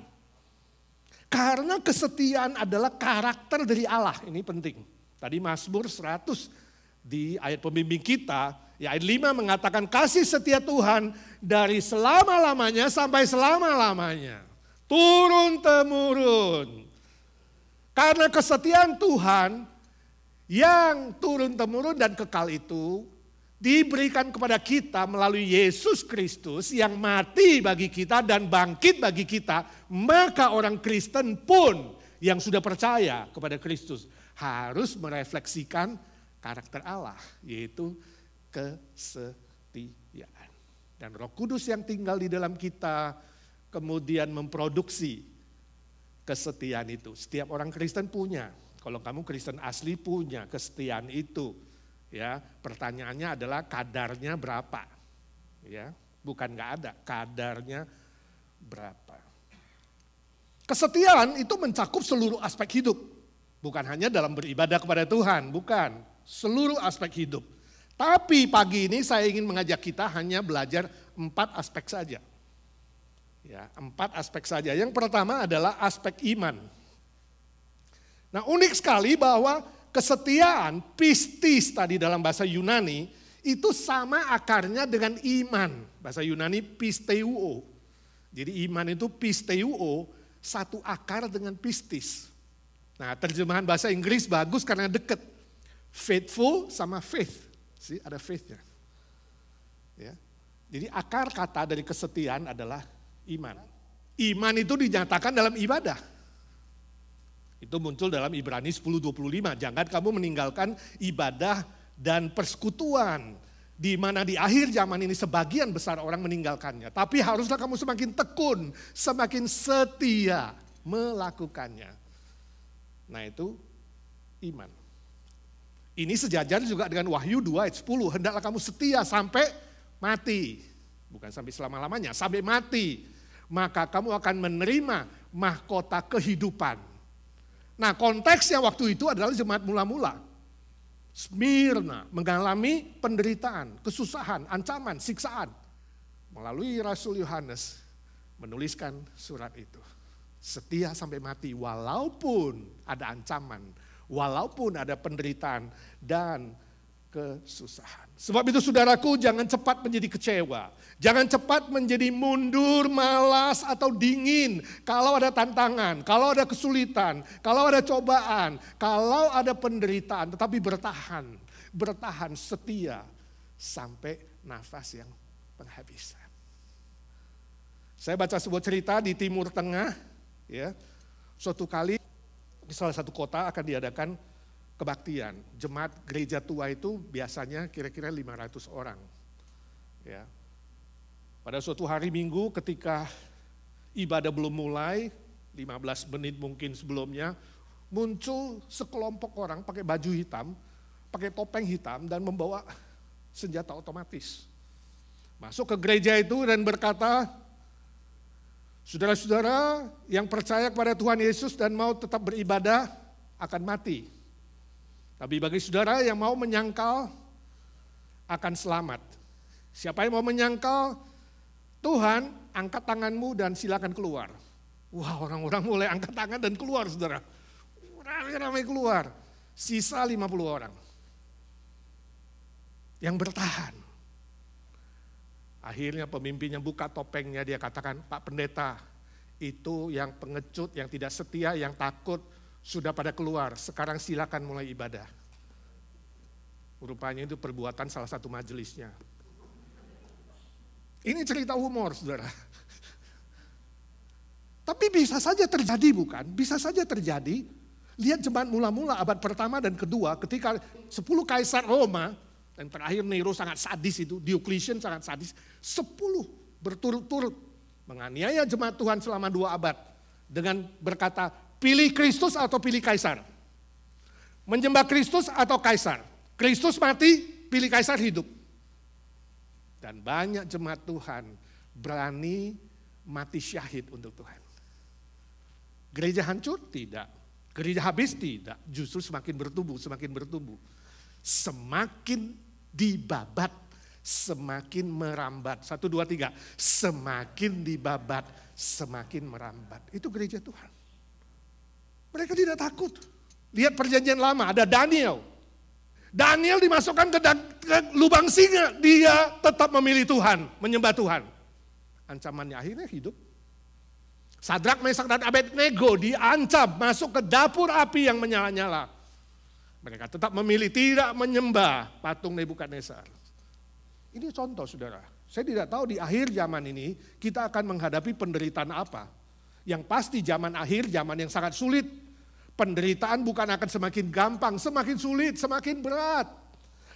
Karena kesetiaan adalah karakter dari Allah. Ini penting. Tadi Mazmur 100 di ayat pembimbing kita, ya ayat 5 mengatakan kasih setia Tuhan dari selama-lamanya sampai selama-lamanya. Turun-temurun. Karena kesetiaan Tuhan yang turun-temurun dan kekal itu diberikan kepada kita melalui Yesus Kristus yang mati bagi kita dan bangkit bagi kita, maka orang Kristen pun yang sudah percaya kepada Kristus harus merefleksikan karakter Allah, yaitu kesetiaan. Dan Roh Kudus yang tinggal di dalam kita kemudian memproduksi kesetiaan itu. Setiap orang Kristen punya. Kalau kamu Kristen asli punya kesetiaan itu, ya pertanyaannya adalah kadarnya berapa, ya bukan nggak ada, kadarnya berapa. Kesetiaan itu mencakup seluruh aspek hidup, bukan hanya dalam beribadah kepada Tuhan, bukan seluruh aspek hidup. Tapi pagi ini saya ingin mengajak kita hanya belajar 4 aspek saja, ya 4 aspek saja. Yang pertama adalah aspek iman. Nah unik sekali bahwa kesetiaan, pistis tadi dalam bahasa Yunani, itu sama akarnya dengan iman. Bahasa Yunani pisteuo. Jadi iman itu pisteuo, satu akar dengan pistis. Nah terjemahan bahasa Inggris bagus karena deket. Faithful sama faith. See, ada faithnya. Ya. Jadi akar kata dari kesetiaan adalah iman. Iman itu dinyatakan dalam ibadah. Itu muncul dalam Ibrani 10:25. Jangan kamu meninggalkan ibadah dan persekutuan. Di mana di akhir zaman ini sebagian besar orang meninggalkannya. Tapi haruslah kamu semakin tekun, semakin setia melakukannya. Nah itu iman. Ini sejajar juga dengan Wahyu 2 ayat 10. Hendaklah kamu setia sampai mati. Bukan sampai selama-lamanya, sampai mati. Maka kamu akan menerima mahkota kehidupan. Nah konteksnya waktu itu adalah jemaat mula-mula. Smyrna mengalami penderitaan, kesusahan, ancaman, siksaan. Melalui Rasul Yohanes menuliskan surat itu. Setia sampai mati walaupun ada ancaman, walaupun ada penderitaan dan kesusahan. Sebab itu saudaraku, jangan cepat menjadi kecewa. Jangan cepat menjadi mundur, malas atau dingin. Kalau ada tantangan, kalau ada kesulitan, kalau ada cobaan, kalau ada penderitaan. Tetapi bertahan, bertahan setia sampai nafas yang penghabisan. Saya baca sebuah cerita di Timur Tengah. Ya, suatu kali di salah satu kota akan diadakan kebaktian. Jemaat gereja tua itu biasanya kira-kira 500 orang. Ya. Pada suatu hari Minggu ketika ibadah belum mulai, 15 menit mungkin sebelumnya, muncul sekelompok orang pakai baju hitam, pakai topeng hitam dan membawa senjata otomatis. Masuk ke gereja itu dan berkata, saudara-saudara yang percaya kepada Tuhan Yesus dan mau tetap beribadah akan mati. Tapi bagi saudara yang mau menyangkal akan selamat. Siapa yang mau menyangkal, Tuhan angkat tanganmu dan silakan keluar. Wah, orang-orang mulai angkat tangan dan keluar, saudara. Ramai-ramai keluar. Sisa 50 orang yang bertahan. Akhirnya pemimpinnya buka topengnya, dia katakan, Pak Pendeta, itu yang pengecut, yang tidak setia, yang takut, sudah pada keluar, sekarang silakan mulai ibadah. Rupanya itu perbuatan salah satu majelisnya. Ini cerita humor, saudara. Tapi bisa saja terjadi, bukan? Bisa saja terjadi. Lihat jemaat mula-mula abad pertama dan kedua, ketika 10 kaisar Roma, dan terakhir Nero sangat sadis itu, Diocletian sangat sadis, 10 berturut-turut menganiaya jemaat Tuhan selama 2 abad. Dengan berkata, pilih Kristus atau pilih kaisar. Menyembah Kristus atau kaisar. Kristus mati, pilih kaisar hidup. Dan banyak jemaat Tuhan berani mati syahid untuk Tuhan. Gereja hancur? Tidak. Gereja habis? Tidak. Justru semakin bertumbuh, semakin bertumbuh. Semakin dibabat, semakin merambat. 1, 2, 3. Semakin dibabat, semakin merambat. Itu gereja Tuhan. Mereka tidak takut. Lihat perjanjian lama, ada Daniel. Daniel dimasukkan ke lubang singa. Dia tetap memilih Tuhan, menyembah Tuhan. Ancamannya akhirnya hidup. Sadrak, Mesak, dan Abednego diancam masuk ke dapur api yang menyala-nyala. Mereka tetap memilih tidak menyembah patung Nebukadnezar. Ini contoh, saudara. Saya tidak tahu di akhir zaman ini kita akan menghadapi penderitaan apa. Yang pasti zaman akhir, zaman yang sangat sulit. Penderitaan bukan akan semakin gampang, semakin sulit, semakin berat.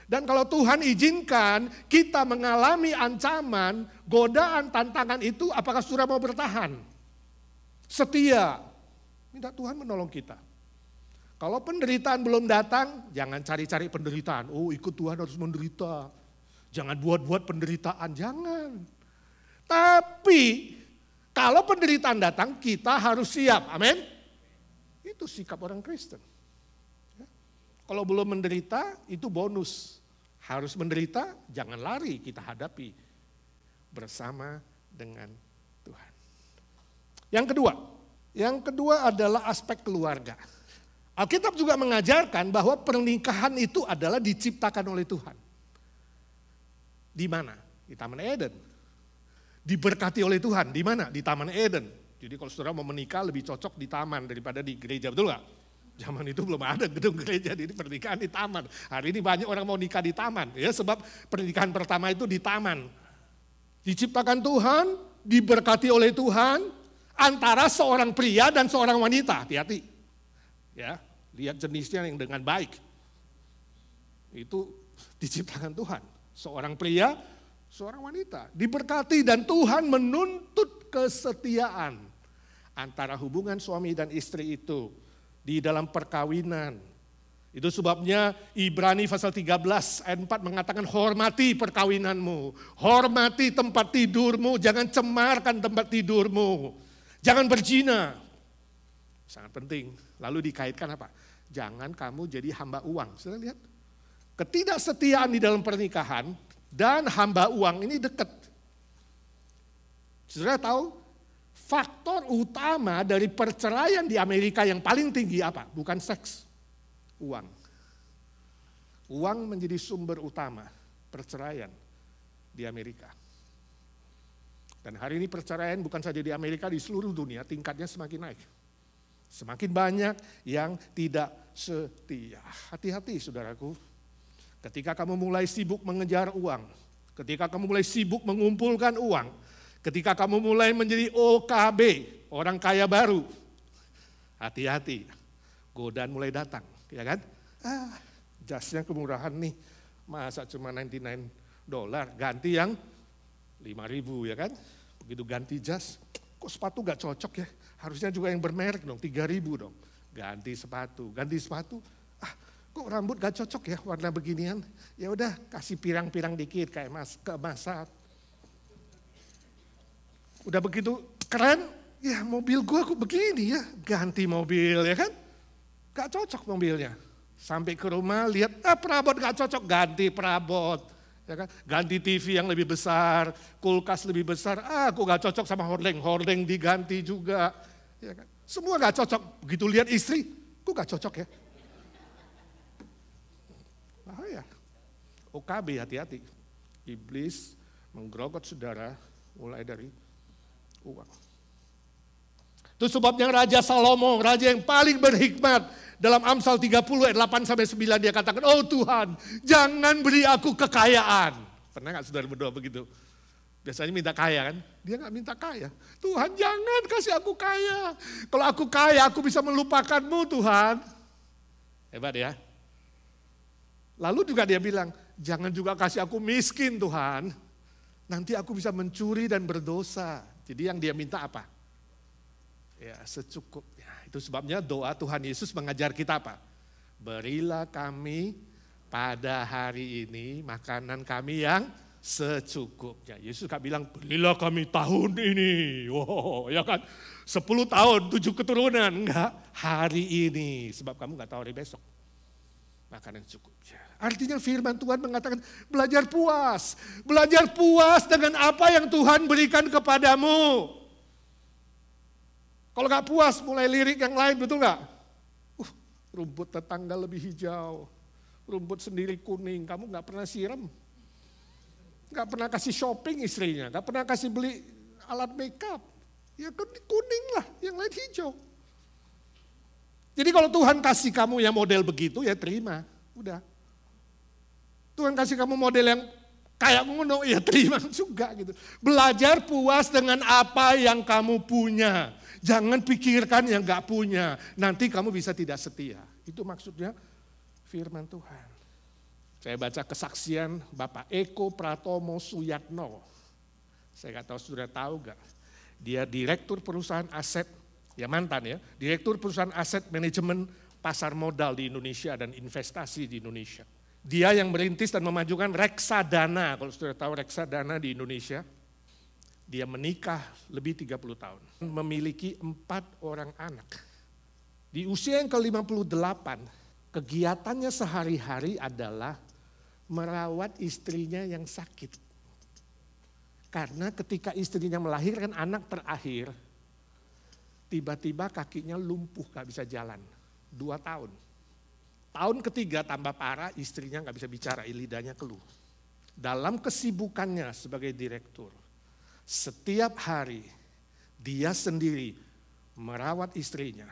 Dan kalau Tuhan izinkan kita mengalami ancaman, godaan, tantangan itu, apakah saudara mau bertahan? Setia. Minta Tuhan menolong kita. Kalau penderitaan belum datang, jangan cari-cari penderitaan. Oh, ikut Tuhan harus menderita. Jangan buat-buat penderitaan, jangan. Tapi kalau penderitaan datang, kita harus siap. Amin. Itu sikap orang Kristen. Kalau belum menderita, itu bonus. Harus menderita, jangan lari, kita hadapi bersama dengan Tuhan. Yang kedua adalah aspek keluarga. Alkitab juga mengajarkan bahwa pernikahan itu adalah diciptakan oleh Tuhan. Di mana? Di Taman Eden. Diberkati oleh Tuhan, di mana? Di Taman Eden. Jadi kalau saudara mau menikah lebih cocok di taman daripada di gereja, betul gak? Zaman itu belum ada gedung gereja, jadi pernikahan di taman. Hari ini banyak orang mau nikah di taman, ya sebab pernikahan pertama itu di taman. Diciptakan Tuhan, diberkati oleh Tuhan, antara seorang pria dan seorang wanita, hati-hati. Ya, lihat jenisnya yang dengan baik. Itu diciptakan Tuhan, seorang pria, seorang wanita. Diberkati dan Tuhan menuntut kesetiaan antara hubungan suami dan istri itu di dalam perkawinan. Itu sebabnya Ibrani pasal 13 ayat 4 mengatakan hormati perkawinanmu, hormati tempat tidurmu, jangan cemarkan tempat tidurmu, jangan berzina. Sangat penting. Lalu dikaitkan apa? Jangan kamu jadi hamba uang. Sudah lihat? Ketidaksetiaan di dalam pernikahan dan hamba uang ini dekat. Saudara tahu, faktor utama dari perceraian di Amerika yang paling tinggi apa? Bukan seks, uang. Uang menjadi sumber utama perceraian di Amerika. Dan hari ini perceraian bukan saja di Amerika, di seluruh dunia tingkatnya semakin naik. Semakin banyak yang tidak setia. Hati-hati saudaraku. Ketika kamu mulai sibuk mengejar uang, ketika kamu mulai sibuk mengumpulkan uang, ketika kamu mulai menjadi OKB, orang kaya baru, hati-hati, godaan mulai datang, ya kan? Jasnya kemurahan nih, masa cuma $99, ganti yang 5.000 ya kan? Begitu ganti jas, kok sepatu gak cocok ya? Harusnya juga yang bermerek dong, 3.000 dong. Ganti sepatu, kok rambut gak cocok ya warna beginian? Ya udah kasih pirang-pirang dikit kayak keemasan. Udah begitu keren, ya mobil gua kok begini ya, ganti mobil ya kan? Gak cocok mobilnya. Sampai ke rumah lihat, perabot gak cocok, ganti perabot. Ya kan? Ganti TV yang lebih besar, kulkas lebih besar, aku gak cocok sama hordeng diganti juga. Ya kan? Semua gak cocok, begitu lihat istri, kok gak cocok ya? Bahaya. OKB hati-hati. Iblis menggerogot saudara mulai dari uang. Itu sebabnya Raja Salomo, raja yang paling berhikmat, dalam Amsal 30 ayat 8-9 dia katakan, oh Tuhan, jangan beri aku kekayaan. Pernah gak saudara berdoa begitu? Biasanya minta kaya kan? Dia gak minta kaya. Tuhan jangan kasih aku kaya. Kalau aku kaya aku bisa melupakanmu Tuhan. Hebat ya. Lalu juga dia bilang, jangan juga kasih aku miskin Tuhan. Nanti aku bisa mencuri dan berdosa. Jadi yang dia minta apa? Ya secukupnya. Itu sebabnya doa Tuhan Yesus mengajar kita apa? Berilah kami pada hari ini makanan kami yang secukupnya. Yesus gak bilang berilah kami tahun ini. Wow, ya kan? 10 tahun, 7 keturunan. Enggak, hari ini. Sebab kamu gak tahu hari besok. Makanan cukupnya. Artinya firman Tuhan mengatakan belajar puas. Belajar puas dengan apa yang Tuhan berikan kepadamu. Kalau gak puas mulai lirik yang lain, betul gak? Rumput tetangga lebih hijau. Rumput sendiri kuning, kamu gak pernah siram. Gak pernah kasih shopping istrinya, gak pernah kasih beli alat makeup. Ya kuning lah, yang lain hijau. Jadi kalau Tuhan kasih kamu yang model begitu ya terima, udah. Tuhan kasih kamu model yang kayak ngono, ya terima juga gitu. Belajar puas dengan apa yang kamu punya. Jangan pikirkan yang gak punya, nanti kamu bisa tidak setia. Itu maksudnya firman Tuhan. Saya baca kesaksian Bapak Eko Pratomo Suyatno. Saya gak tahu saudara tahu gak. Dia direktur perusahaan aset, ya mantan ya, direktur perusahaan aset manajemen pasar modal di Indonesia dan investasi di Indonesia. Dia yang merintis dan memajukan reksadana, kalau saudara tahu reksadana di Indonesia. Dia menikah lebih 30 tahun, memiliki 4 orang anak. Di usia yang ke-58, kegiatannya sehari-hari adalah merawat istrinya yang sakit. Karena ketika istrinya melahirkan anak terakhir, tiba-tiba kakinya lumpuh, gak bisa jalan. 2 tahun. Tahun ketiga tambah parah, istrinya gak bisa bicara, lidahnya keluh. Dalam kesibukannya sebagai direktur, setiap hari dia sendiri merawat istrinya,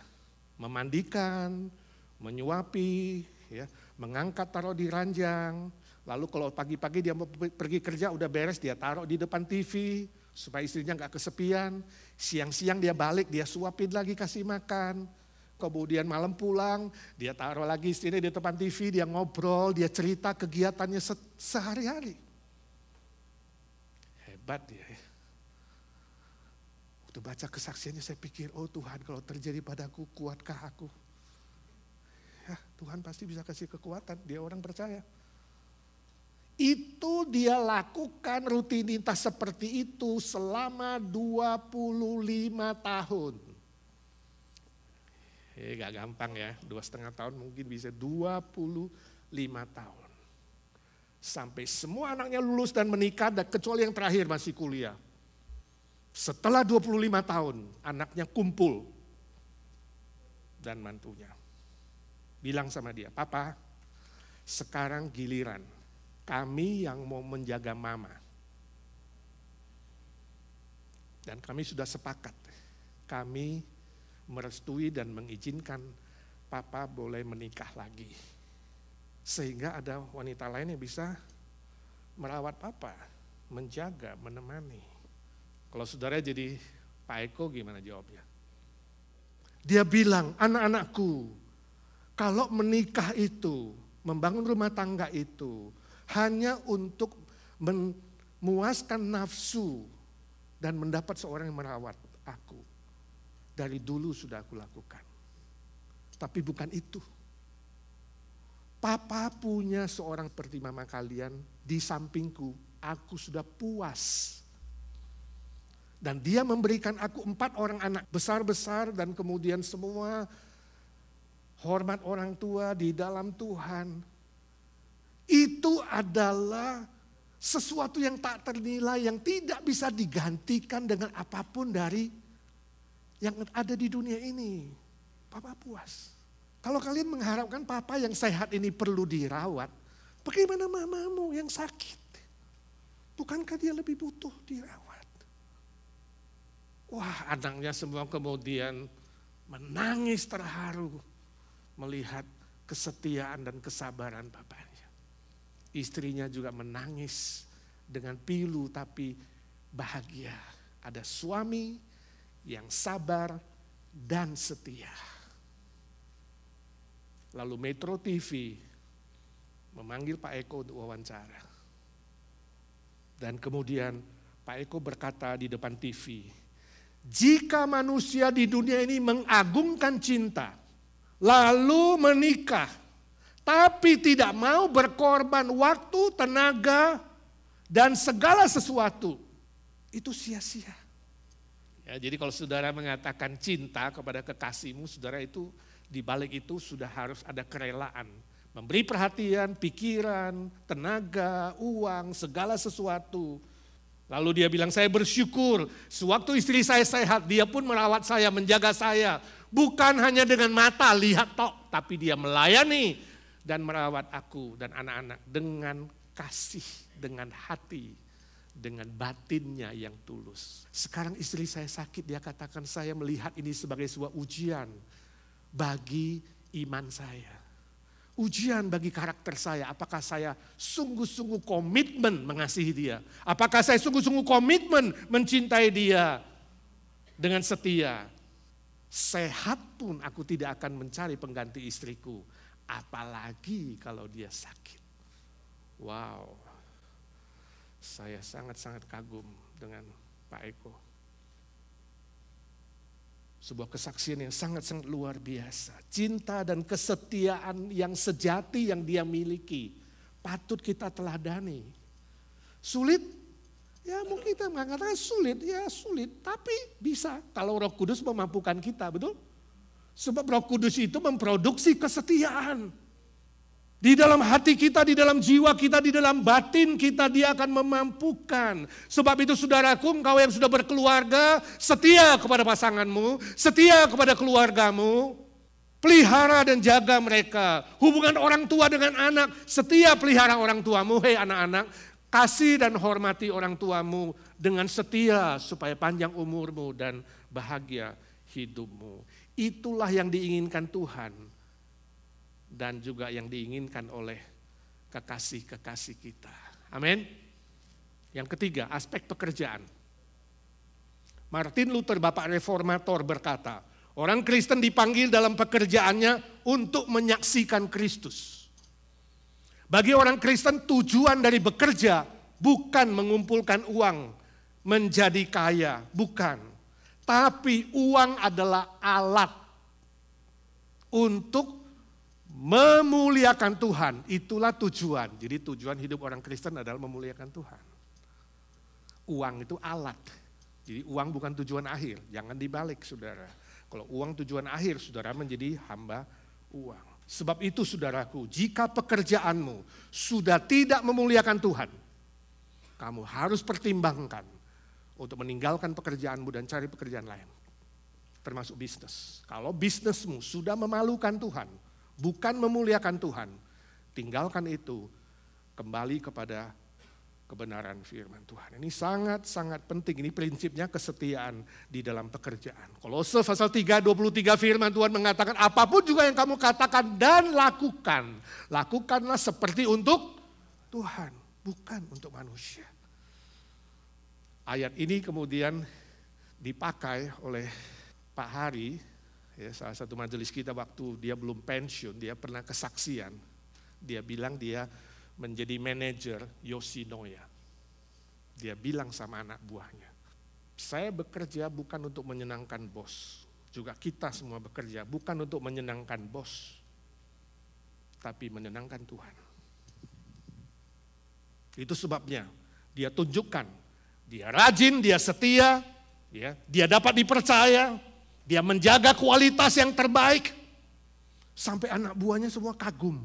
memandikan, menyuapi, ya, mengangkat taruh di ranjang. Lalu kalau pagi-pagi dia mau pergi kerja udah beres, dia taruh di depan TV supaya istrinya gak kesepian. Siang-siang dia balik, dia suapin lagi kasih makan. Kemudian malam pulang, dia taruh lagi istrinya di depan TV, dia ngobrol, dia cerita kegiatannya sehari-hari. Hebat dia ya. Waktu baca kesaksiannya saya pikir, oh Tuhan kalau terjadi padaku, kuatkah aku? Ya Tuhan pasti bisa kasih kekuatan, dia orang percaya. Itu dia lakukan rutinitas seperti itu selama 25 tahun. Gak gampang ya, 2,5 tahun mungkin bisa 25 tahun. Sampai semua anaknya lulus dan menikah, kecuali yang terakhir masih kuliah. Setelah 25 tahun, anaknya kumpul. Dan mantunya bilang sama dia, "Papa, sekarang giliran kami yang mau menjaga mama. Dan kami sudah sepakat, kami merestui dan mengizinkan papa boleh menikah lagi. Sehingga ada wanita lain yang bisa merawat papa, menjaga, menemani." Kalau saudara jadi Pak Eko gimana jawabnya? Dia bilang, "Anak-anakku, kalau menikah itu, membangun rumah tangga itu hanya untuk memuaskan nafsu dan mendapat seorang yang merawat aku. Dari dulu sudah aku lakukan. Tapi bukan itu. Papa punya seorang seperti mama kalian di sampingku, aku sudah puas. Dan dia memberikan aku 4 orang anak besar-besar dan kemudian semua hormat orang tua di dalam Tuhan. Itu adalah sesuatu yang tak ternilai, yang tidak bisa digantikan dengan apapun dari yang ada di dunia ini. Papa puas. Kalau kalian mengharapkan papa yang sehat ini perlu dirawat, bagaimana mamamu yang sakit? Bukankah dia lebih butuh dirawat? Wah, anaknya semua kemudian menangis terharu melihat kesetiaan dan kesabaran papanya. Istrinya juga menangis dengan pilu tapi bahagia. Ada suami yang sabar dan setia. Lalu Metro TV memanggil Pak Eko untuk wawancara. Dan kemudian Pak Eko berkata di depan TV, "Jika manusia di dunia ini mengagungkan cinta, lalu menikah, tapi tidak mau berkorban waktu, tenaga, dan segala sesuatu, itu sia-sia." Ya, jadi kalau saudara mengatakan cinta kepada kekasihmu, saudara itu di balik itu sudah harus ada kerelaan. Memberi perhatian, pikiran, tenaga, uang, segala sesuatu. Lalu dia bilang, "Saya bersyukur sewaktu istri saya sehat, dia pun merawat saya, menjaga saya. Bukan hanya dengan mata lihat tok, tapi dia melayani dan merawat aku dan anak-anak dengan kasih, dengan hati, dengan batinnya yang tulus." Sekarang istri saya sakit, dia katakan, "Saya melihat ini sebagai sebuah ujian bagi iman saya. Ujian bagi karakter saya, apakah saya sungguh-sungguh komitmen mengasihi dia? Apakah saya sungguh-sungguh komitmen mencintai dia dengan setia? Sehat pun aku tidak akan mencari pengganti istriku, apalagi kalau dia sakit." Wow, saya sangat-sangat kagum dengan Pak Eko. Sebuah kesaksian yang sangat-sangat luar biasa. Cinta dan kesetiaan yang sejati yang dia miliki. Patut kita teladani. Sulit? Ya mungkin kita mengatakan sulit, ya sulit. Tapi bisa kalau Roh Kudus memampukan kita, betul? Sebab Roh Kudus itu memproduksi kesetiaan. Di dalam hati kita, di dalam jiwa kita, di dalam batin kita, dia akan memampukan. Sebab itu saudaraku, engkau yang sudah berkeluarga, setia kepada pasanganmu, setia kepada keluargamu, pelihara dan jaga mereka. Hubungan orang tua dengan anak, setia pelihara orang tuamu. Hei anak-anak, kasih dan hormati orang tuamu dengan setia supaya panjang umurmu dan bahagia hidupmu. Itulah yang diinginkan Tuhan. Dan juga yang diinginkan oleh kekasih-kekasih kita. Amin. Yang ketiga, aspek pekerjaan. Martin Luther, Bapak Reformator, berkata, orang Kristen dipanggil dalam pekerjaannya untuk menyaksikan Kristus. Bagi orang Kristen tujuan dari bekerja bukan mengumpulkan uang, menjadi kaya, bukan. Tapi uang adalah alat untuk memuliakan Tuhan, itulah tujuan. Jadi tujuan hidup orang Kristen adalah memuliakan Tuhan. Uang itu alat. Jadi uang bukan tujuan akhir, jangan dibalik saudara. Kalau uang tujuan akhir, saudara menjadi hamba uang. Sebab itu saudaraku, jika pekerjaanmu sudah tidak memuliakan Tuhan, kamu harus pertimbangkan untuk meninggalkan pekerjaanmu dan cari pekerjaan lain. Termasuk bisnis. Kalau bisnismu sudah memalukan Tuhan, bukan memuliakan Tuhan, tinggalkan itu, kembali kepada kebenaran firman Tuhan. Ini sangat-sangat penting, ini prinsipnya kesetiaan di dalam pekerjaan. Kolose pasal 3:23 firman Tuhan mengatakan, apapun juga yang kamu katakan dan lakukan, lakukanlah seperti untuk Tuhan, bukan untuk manusia. Ayat ini kemudian dipakai oleh Pak Hari, ya, salah satu majelis kita waktu dia belum pensiun, dia pernah kesaksian. Dia bilang dia menjadi manajer Yoshinoya. Dia bilang sama anak buahnya, saya bekerja bukan untuk menyenangkan bos. Juga kita semua bekerja bukan untuk menyenangkan bos, tapi menyenangkan Tuhan. Itu sebabnya dia tunjukkan, dia rajin, dia setia, ya, dia dapat dipercaya, dia menjaga kualitas yang terbaik, sampai anak buahnya semua kagum.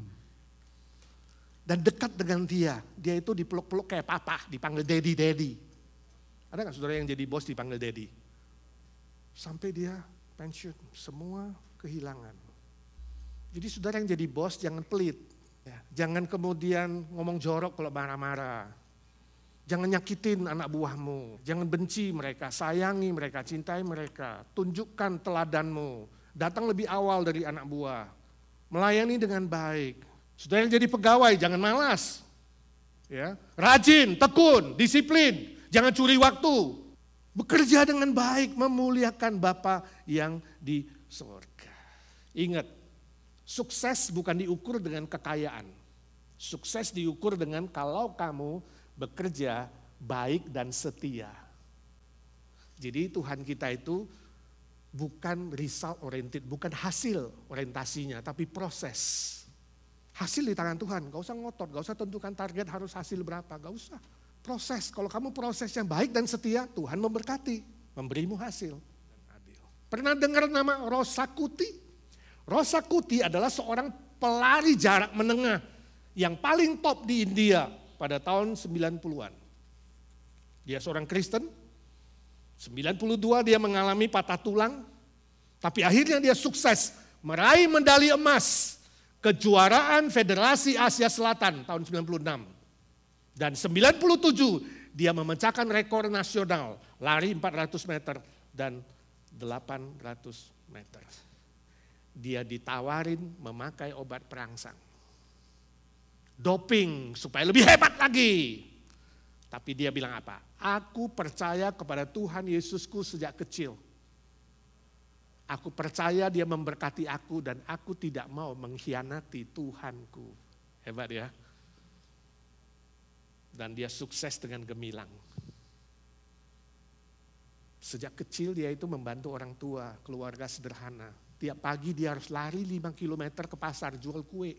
Dan dekat dengan dia itu dipeluk-peluk kayak papa, dipanggil daddy. Ada gak saudara yang jadi bos dipanggil daddy? Sampai dia pensiun, semua kehilangan. Jadi saudara yang jadi bos jangan pelit. Ya, jangan kemudian ngomong jorok kalau marah-marah. Jangan nyakitin anak buahmu, jangan benci mereka, sayangi mereka, cintai mereka. Tunjukkan teladanmu, datang lebih awal dari anak buah. Melayani dengan baik. Saudara yang jadi pegawai, jangan malas. Ya, rajin, tekun, disiplin, jangan curi waktu. Bekerja dengan baik, memuliakan Bapa yang di surga. Ingat, sukses bukan diukur dengan kekayaan. Sukses diukur dengan kalau kamu bekerja baik dan setia. Jadi Tuhan kita itu bukan result oriented, bukan hasil orientasinya, tapi proses. Hasil di tangan Tuhan, gak usah ngotot, gak usah tentukan target harus hasil berapa, gak usah. Proses, kalau kamu proses yang baik dan setia, Tuhan memberkati, memberimu hasil. Pernah dengar nama Rosakuti? Rosakuti adalah seorang pelari jarak menengah yang paling top di India pada tahun 90-an. Dia seorang Kristen, 92 dia mengalami patah tulang, tapi akhirnya dia sukses meraih medali emas kejuaraan Federasi Asia Selatan tahun 96. Dan 97 dia memecahkan rekor nasional lari 400 meter dan 800 meter. Dia ditawarin memakai obat perangsang. Doping supaya lebih hebat lagi. Tapi dia bilang apa? Aku percaya kepada Tuhan Yesusku sejak kecil. Aku percaya dia memberkati aku dan aku tidak mau mengkhianati Tuhanku. Hebat ya. Dan dia sukses dengan gemilang. Sejak kecil dia itu membantu orang tua, keluarga sederhana. Tiap pagi dia harus lari 5 km ke pasar jual kue.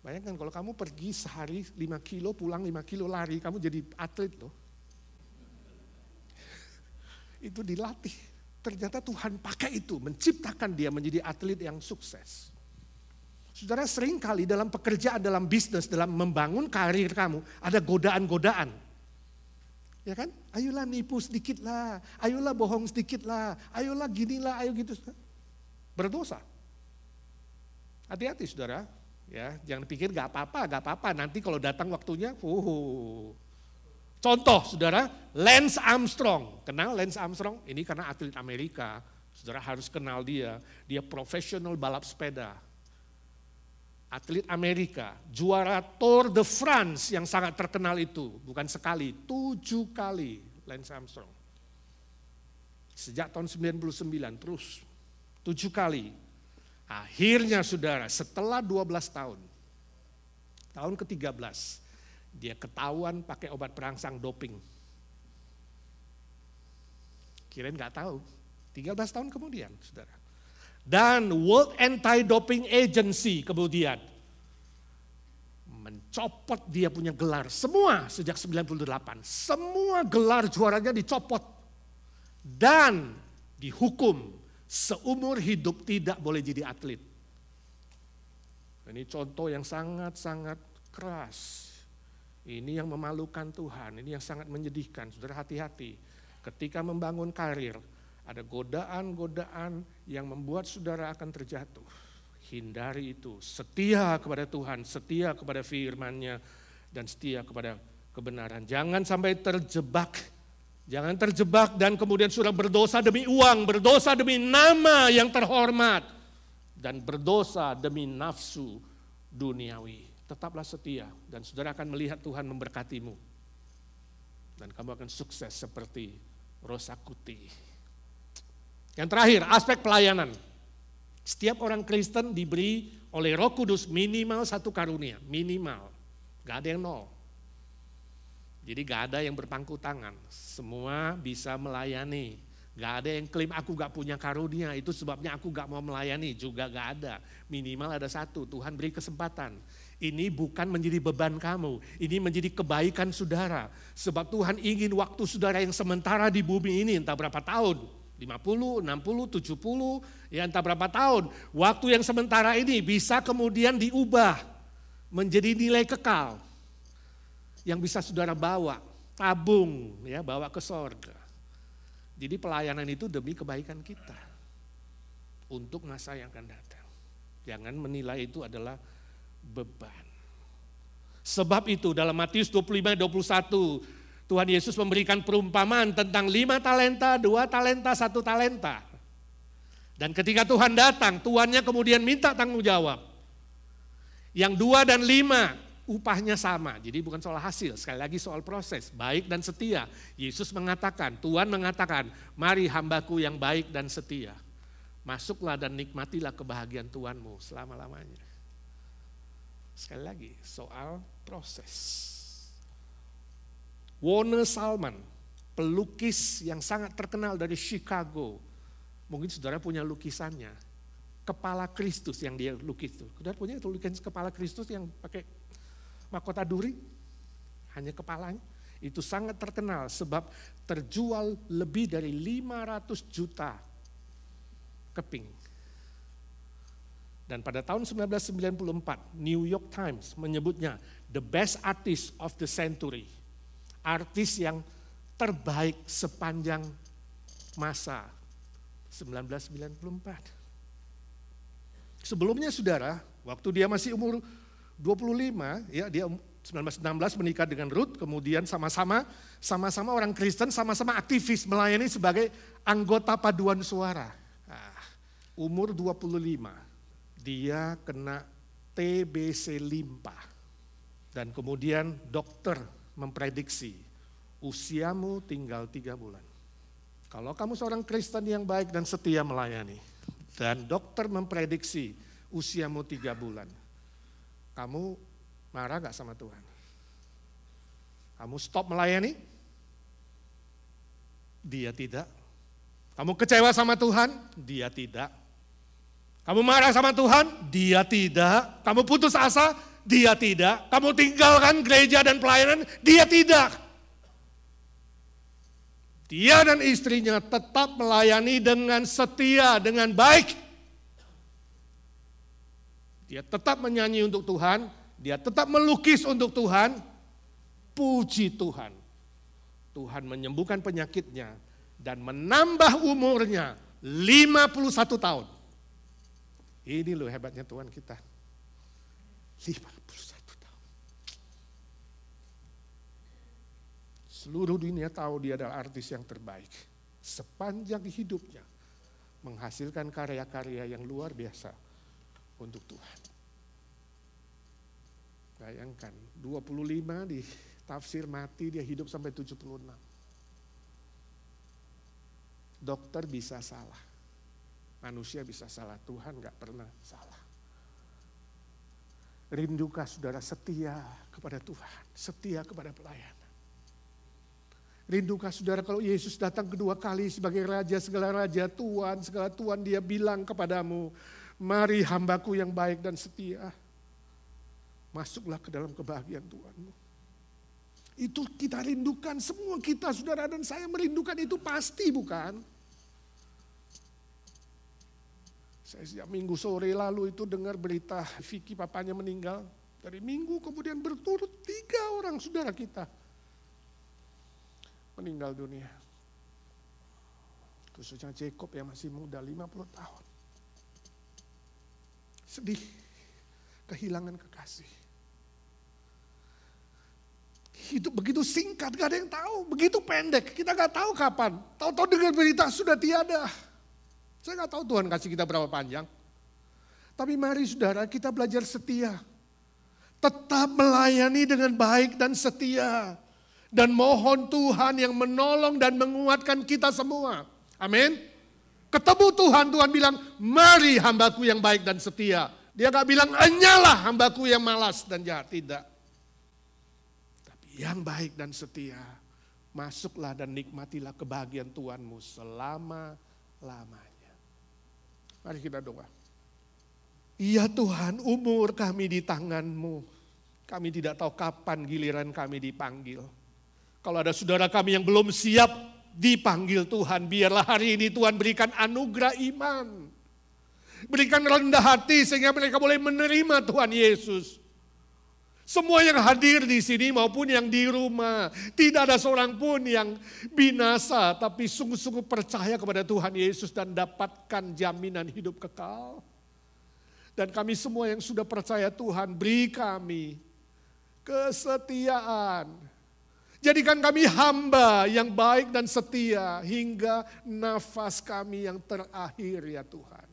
Bayangkan kalau kamu pergi sehari 5 kilo, pulang 5 kilo lari, kamu jadi atlet loh. Itu dilatih. Ternyata Tuhan pakai itu, menciptakan dia menjadi atlet yang sukses. Saudara, sering kali dalam pekerjaan, dalam bisnis, dalam membangun karir kamu, ada godaan-godaan. Ya kan? Ayolah nipu sedikit lah, ayolah bohong sedikit lah, ayolah gini lah, ayo gitu. Berdosa. Hati-hati saudara, ya, jangan pikir gak apa-apa, nanti kalau datang waktunya, Contoh saudara, Lance Armstrong. Kenal Lance Armstrong? Ini karena atlet Amerika. Saudara harus kenal dia. Dia profesional balap sepeda. Atlet Amerika. Juara Tour de France yang sangat terkenal itu. Bukan sekali, 7 kali Lance Armstrong. Sejak tahun 99 terus. 7 kali. Akhirnya saudara, setelah 12 tahun. Tahun ke-13. Dia ketahuan pakai obat perangsang doping. Kirain gak tahu. 13 tahun kemudian, saudara. Dan World Anti-Doping Agency kemudian mencopot dia punya gelar. Semua sejak 98. Semua gelar juaranya dicopot. Dan dihukum seumur hidup tidak boleh jadi atlet. Ini contoh yang sangat-sangat keras. Ini yang memalukan Tuhan, ini yang sangat menyedihkan. Saudara hati-hati, ketika membangun karir, ada godaan-godaan yang membuat saudara akan terjatuh. Hindari itu, setia kepada Tuhan, setia kepada firman-Nya, dan setia kepada kebenaran. Jangan sampai terjebak, jangan terjebak dan kemudian saudara berdosa demi uang, berdosa demi nama yang terhormat, dan berdosa demi nafsu duniawi. Tetaplah setia dan saudara akan melihat Tuhan memberkatimu. Dan kamu akan sukses seperti Rosakuti. Yang terakhir, aspek pelayanan. Setiap orang Kristen diberi oleh Roh Kudus minimal 1 karunia, minimal. Gak ada yang 0. Jadi gak ada yang berpangku tangan, semua bisa melayani. Gak ada yang klaim aku gak punya karunia, itu sebabnya aku gak mau melayani, juga gak ada. Minimal ada 1, Tuhan beri kesempatan. Ini bukan menjadi beban kamu, ini menjadi kebaikan saudara. Sebab Tuhan ingin waktu saudara yang sementara di bumi ini, entah berapa tahun, 50, 60, 70, ya entah berapa tahun. Waktu yang sementara ini bisa kemudian diubah menjadi nilai kekal. Yang bisa saudara bawa, tabung, ya bawa ke sorga. Jadi pelayanan itu demi kebaikan kita. Untuk masa yang akan datang. Jangan menilai itu adalah beban. Sebab itu dalam Matius 25-21 Tuhan Yesus memberikan perumpamaan tentang 5 talenta, 2 talenta, 1 talenta. Dan ketika Tuhan datang, tuannya kemudian minta tanggung jawab. Yang 2 dan 5 upahnya sama, jadi bukan soal hasil, sekali lagi soal proses, baik dan setia. Yesus mengatakan, Tuhan mengatakan, mari hambaku yang baik dan setia. Masuklah dan nikmatilah kebahagiaan Tuhanmu selama-lamanya. Sekali lagi, soal proses. Warner Salman, pelukis yang sangat terkenal dari Chicago. Mungkin saudara punya lukisannya. Kepala Kristus yang dia lukis itu. Saudara punya itu lukisan kepala Kristus yang pakai mahkota duri? Hanya kepalanya. Itu sangat terkenal sebab terjual lebih dari 500 juta keping. Dan pada tahun 1994, New York Times menyebutnya the best artist of the century. Artis yang terbaik sepanjang masa 1994. Sebelumnya saudara, waktu dia masih umur 25, ya dia 1916 menikah dengan Ruth, kemudian sama-sama orang Kristen, sama-sama aktivis melayani sebagai anggota paduan suara. Nah, umur 25. Dia kena TBC limpa. Dan kemudian dokter memprediksi usiamu tinggal 3 bulan. Kalau kamu seorang Kristen yang baik dan setia melayani. Dan dokter memprediksi usiamu 3 bulan. Kamu marah gak sama Tuhan? Kamu stop melayani? Dia tidak. Kamu kecewa sama Tuhan? Dia tidak. Kamu marah sama Tuhan? Dia tidak. Kamu putus asa? Dia tidak. Kamu tinggalkan gereja dan pelayanan? Dia tidak. Dia dan istrinya tetap melayani dengan setia, dengan baik. Dia tetap menyanyi untuk Tuhan, dia tetap melukis untuk Tuhan. Puji Tuhan. Tuhan menyembuhkan penyakitnya dan menambah umurnya 51 tahun. Ini loh hebatnya Tuhan kita. 51 tahun. Seluruh dunia tahu dia adalah artis yang terbaik. Sepanjang hidupnya menghasilkan karya-karya yang luar biasa untuk Tuhan. Bayangkan, 25 di tafsir mati, dia hidup sampai 76. Dokter bisa salah. Manusia bisa salah, Tuhan gak pernah salah. Rindukah saudara setia kepada Tuhan, setia kepada pelayanan. Rindukah saudara kalau Yesus datang kedua kali sebagai Raja, segala Raja, Tuhan, segala Tuhan, dia bilang kepadamu, mari hambaku yang baik dan setia. Masuklah ke dalam kebahagiaan Tuhanmu. Itu kita rindukan, semua kita saudara dan saya merindukan itu pasti bukan? Saya sejak minggu sore lalu itu dengar berita Vicky papanya meninggal. Dari minggu kemudian berturut 3 orang saudara kita meninggal dunia. Khususnya Jacob yang masih muda, 50 tahun. Sedih, kehilangan kekasih. Hidup begitu singkat, gak ada yang tahu. Begitu pendek, kita gak tahu kapan. Tahu-tahu dengar berita sudah tiada. Saya gak tahu Tuhan kasih kita berapa panjang. Tapi mari saudara, kita belajar setia. Tetap melayani dengan baik dan setia. Dan mohon Tuhan yang menolong dan menguatkan kita semua. Amin. Ketemu Tuhan, Tuhan bilang, mari hambaku yang baik dan setia. Dia gak bilang, enyalah hambaku yang malas dan jahat. Tidak. Tapi yang baik dan setia. Masuklah dan nikmatilah kebahagiaan Tuhanmu selama-lamanya. Mari kita doa. Ya Tuhan, umur kami di tangan-Mu. Kami tidak tahu kapan giliran kami dipanggil. Kalau ada saudara kami yang belum siap dipanggil Tuhan, biarlah hari ini Tuhan berikan anugerah iman. Berikan rendah hati sehingga mereka boleh menerima Tuhan Yesus. Semua yang hadir di sini maupun yang di rumah, tidak ada seorang pun yang binasa, tapi sungguh-sungguh percaya kepada Tuhan Yesus dan dapatkan jaminan hidup kekal. Dan kami semua yang sudah percaya Tuhan, beri kami kesetiaan. Jadikan kami hamba yang baik dan setia hingga nafas kami yang terakhir ya Tuhan.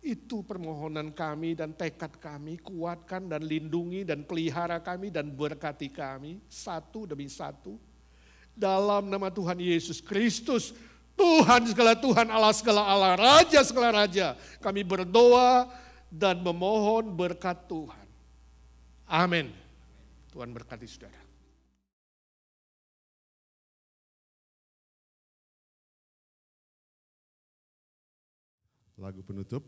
Itu permohonan kami dan tekad kami, kuatkan dan lindungi dan pelihara kami dan berkati kami satu demi satu. Dalam nama Tuhan Yesus Kristus, Tuhan segala Tuhan, Allah segala Allah, Raja segala Raja. Kami berdoa dan memohon berkat Tuhan. Amin. Tuhan berkati saudara. Lagu penutup.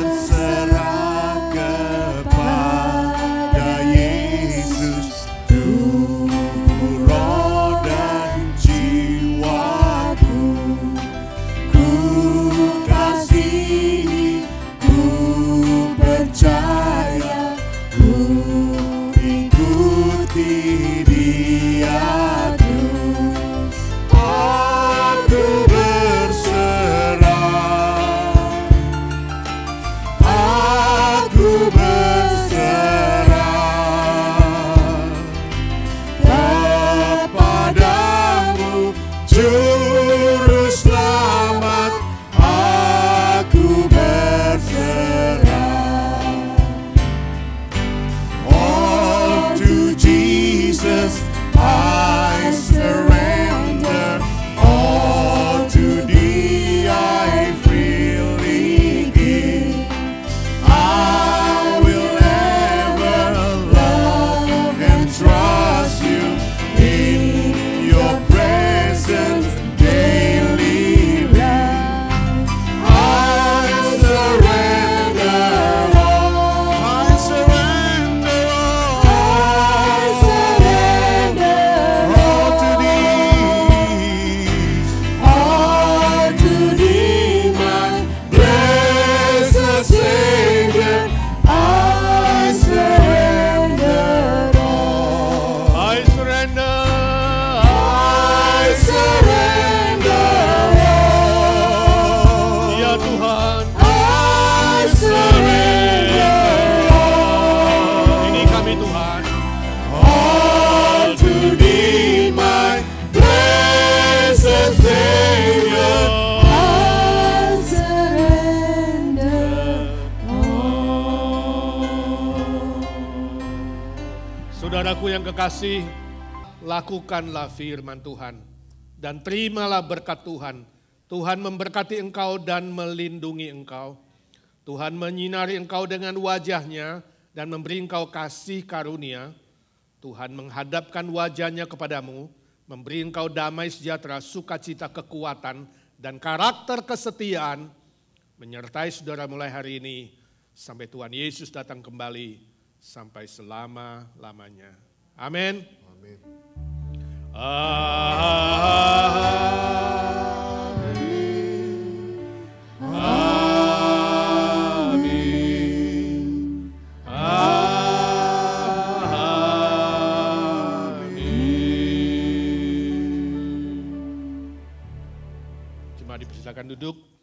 Berserah kepada Yesus, tubuh, roh dan jiwaku. Ku kasihi, ku percaya, ku ikuti Dia terus. Aku berserah, aku berserah kepadamu, Juru Selamat. Aku berserah. All to Jesus I surrender. All to Thee I freely give. I will ever love and trust You in Your presence daily life. I surrender all. I surrender all. I surrender all to Thee. All to Thee, my blessed Savior. I surrender all. I surrender. I surrender all. Ya Tuhan, I surrender all. ini kami Tuhan. All to Thee, my blessed Savior. I surrender all. Saudaraku yang kekasih, lakukanlah firman Tuhan dan terimalah berkat Tuhan. Tuhan memberkati engkau dan melindungi engkau. Tuhan menyinari engkau dengan wajahnya dan memberi engkau kasih karunia. Tuhan menghadapkan wajahnya kepadamu, memberi engkau damai sejahtera, sukacita, kekuatan, dan karakter kesetiaan. menyertai saudara mulai hari ini sampai Tuhan Yesus datang kembali sampai selama-lamanya. Amin. Amin. Dipersilakan duduk.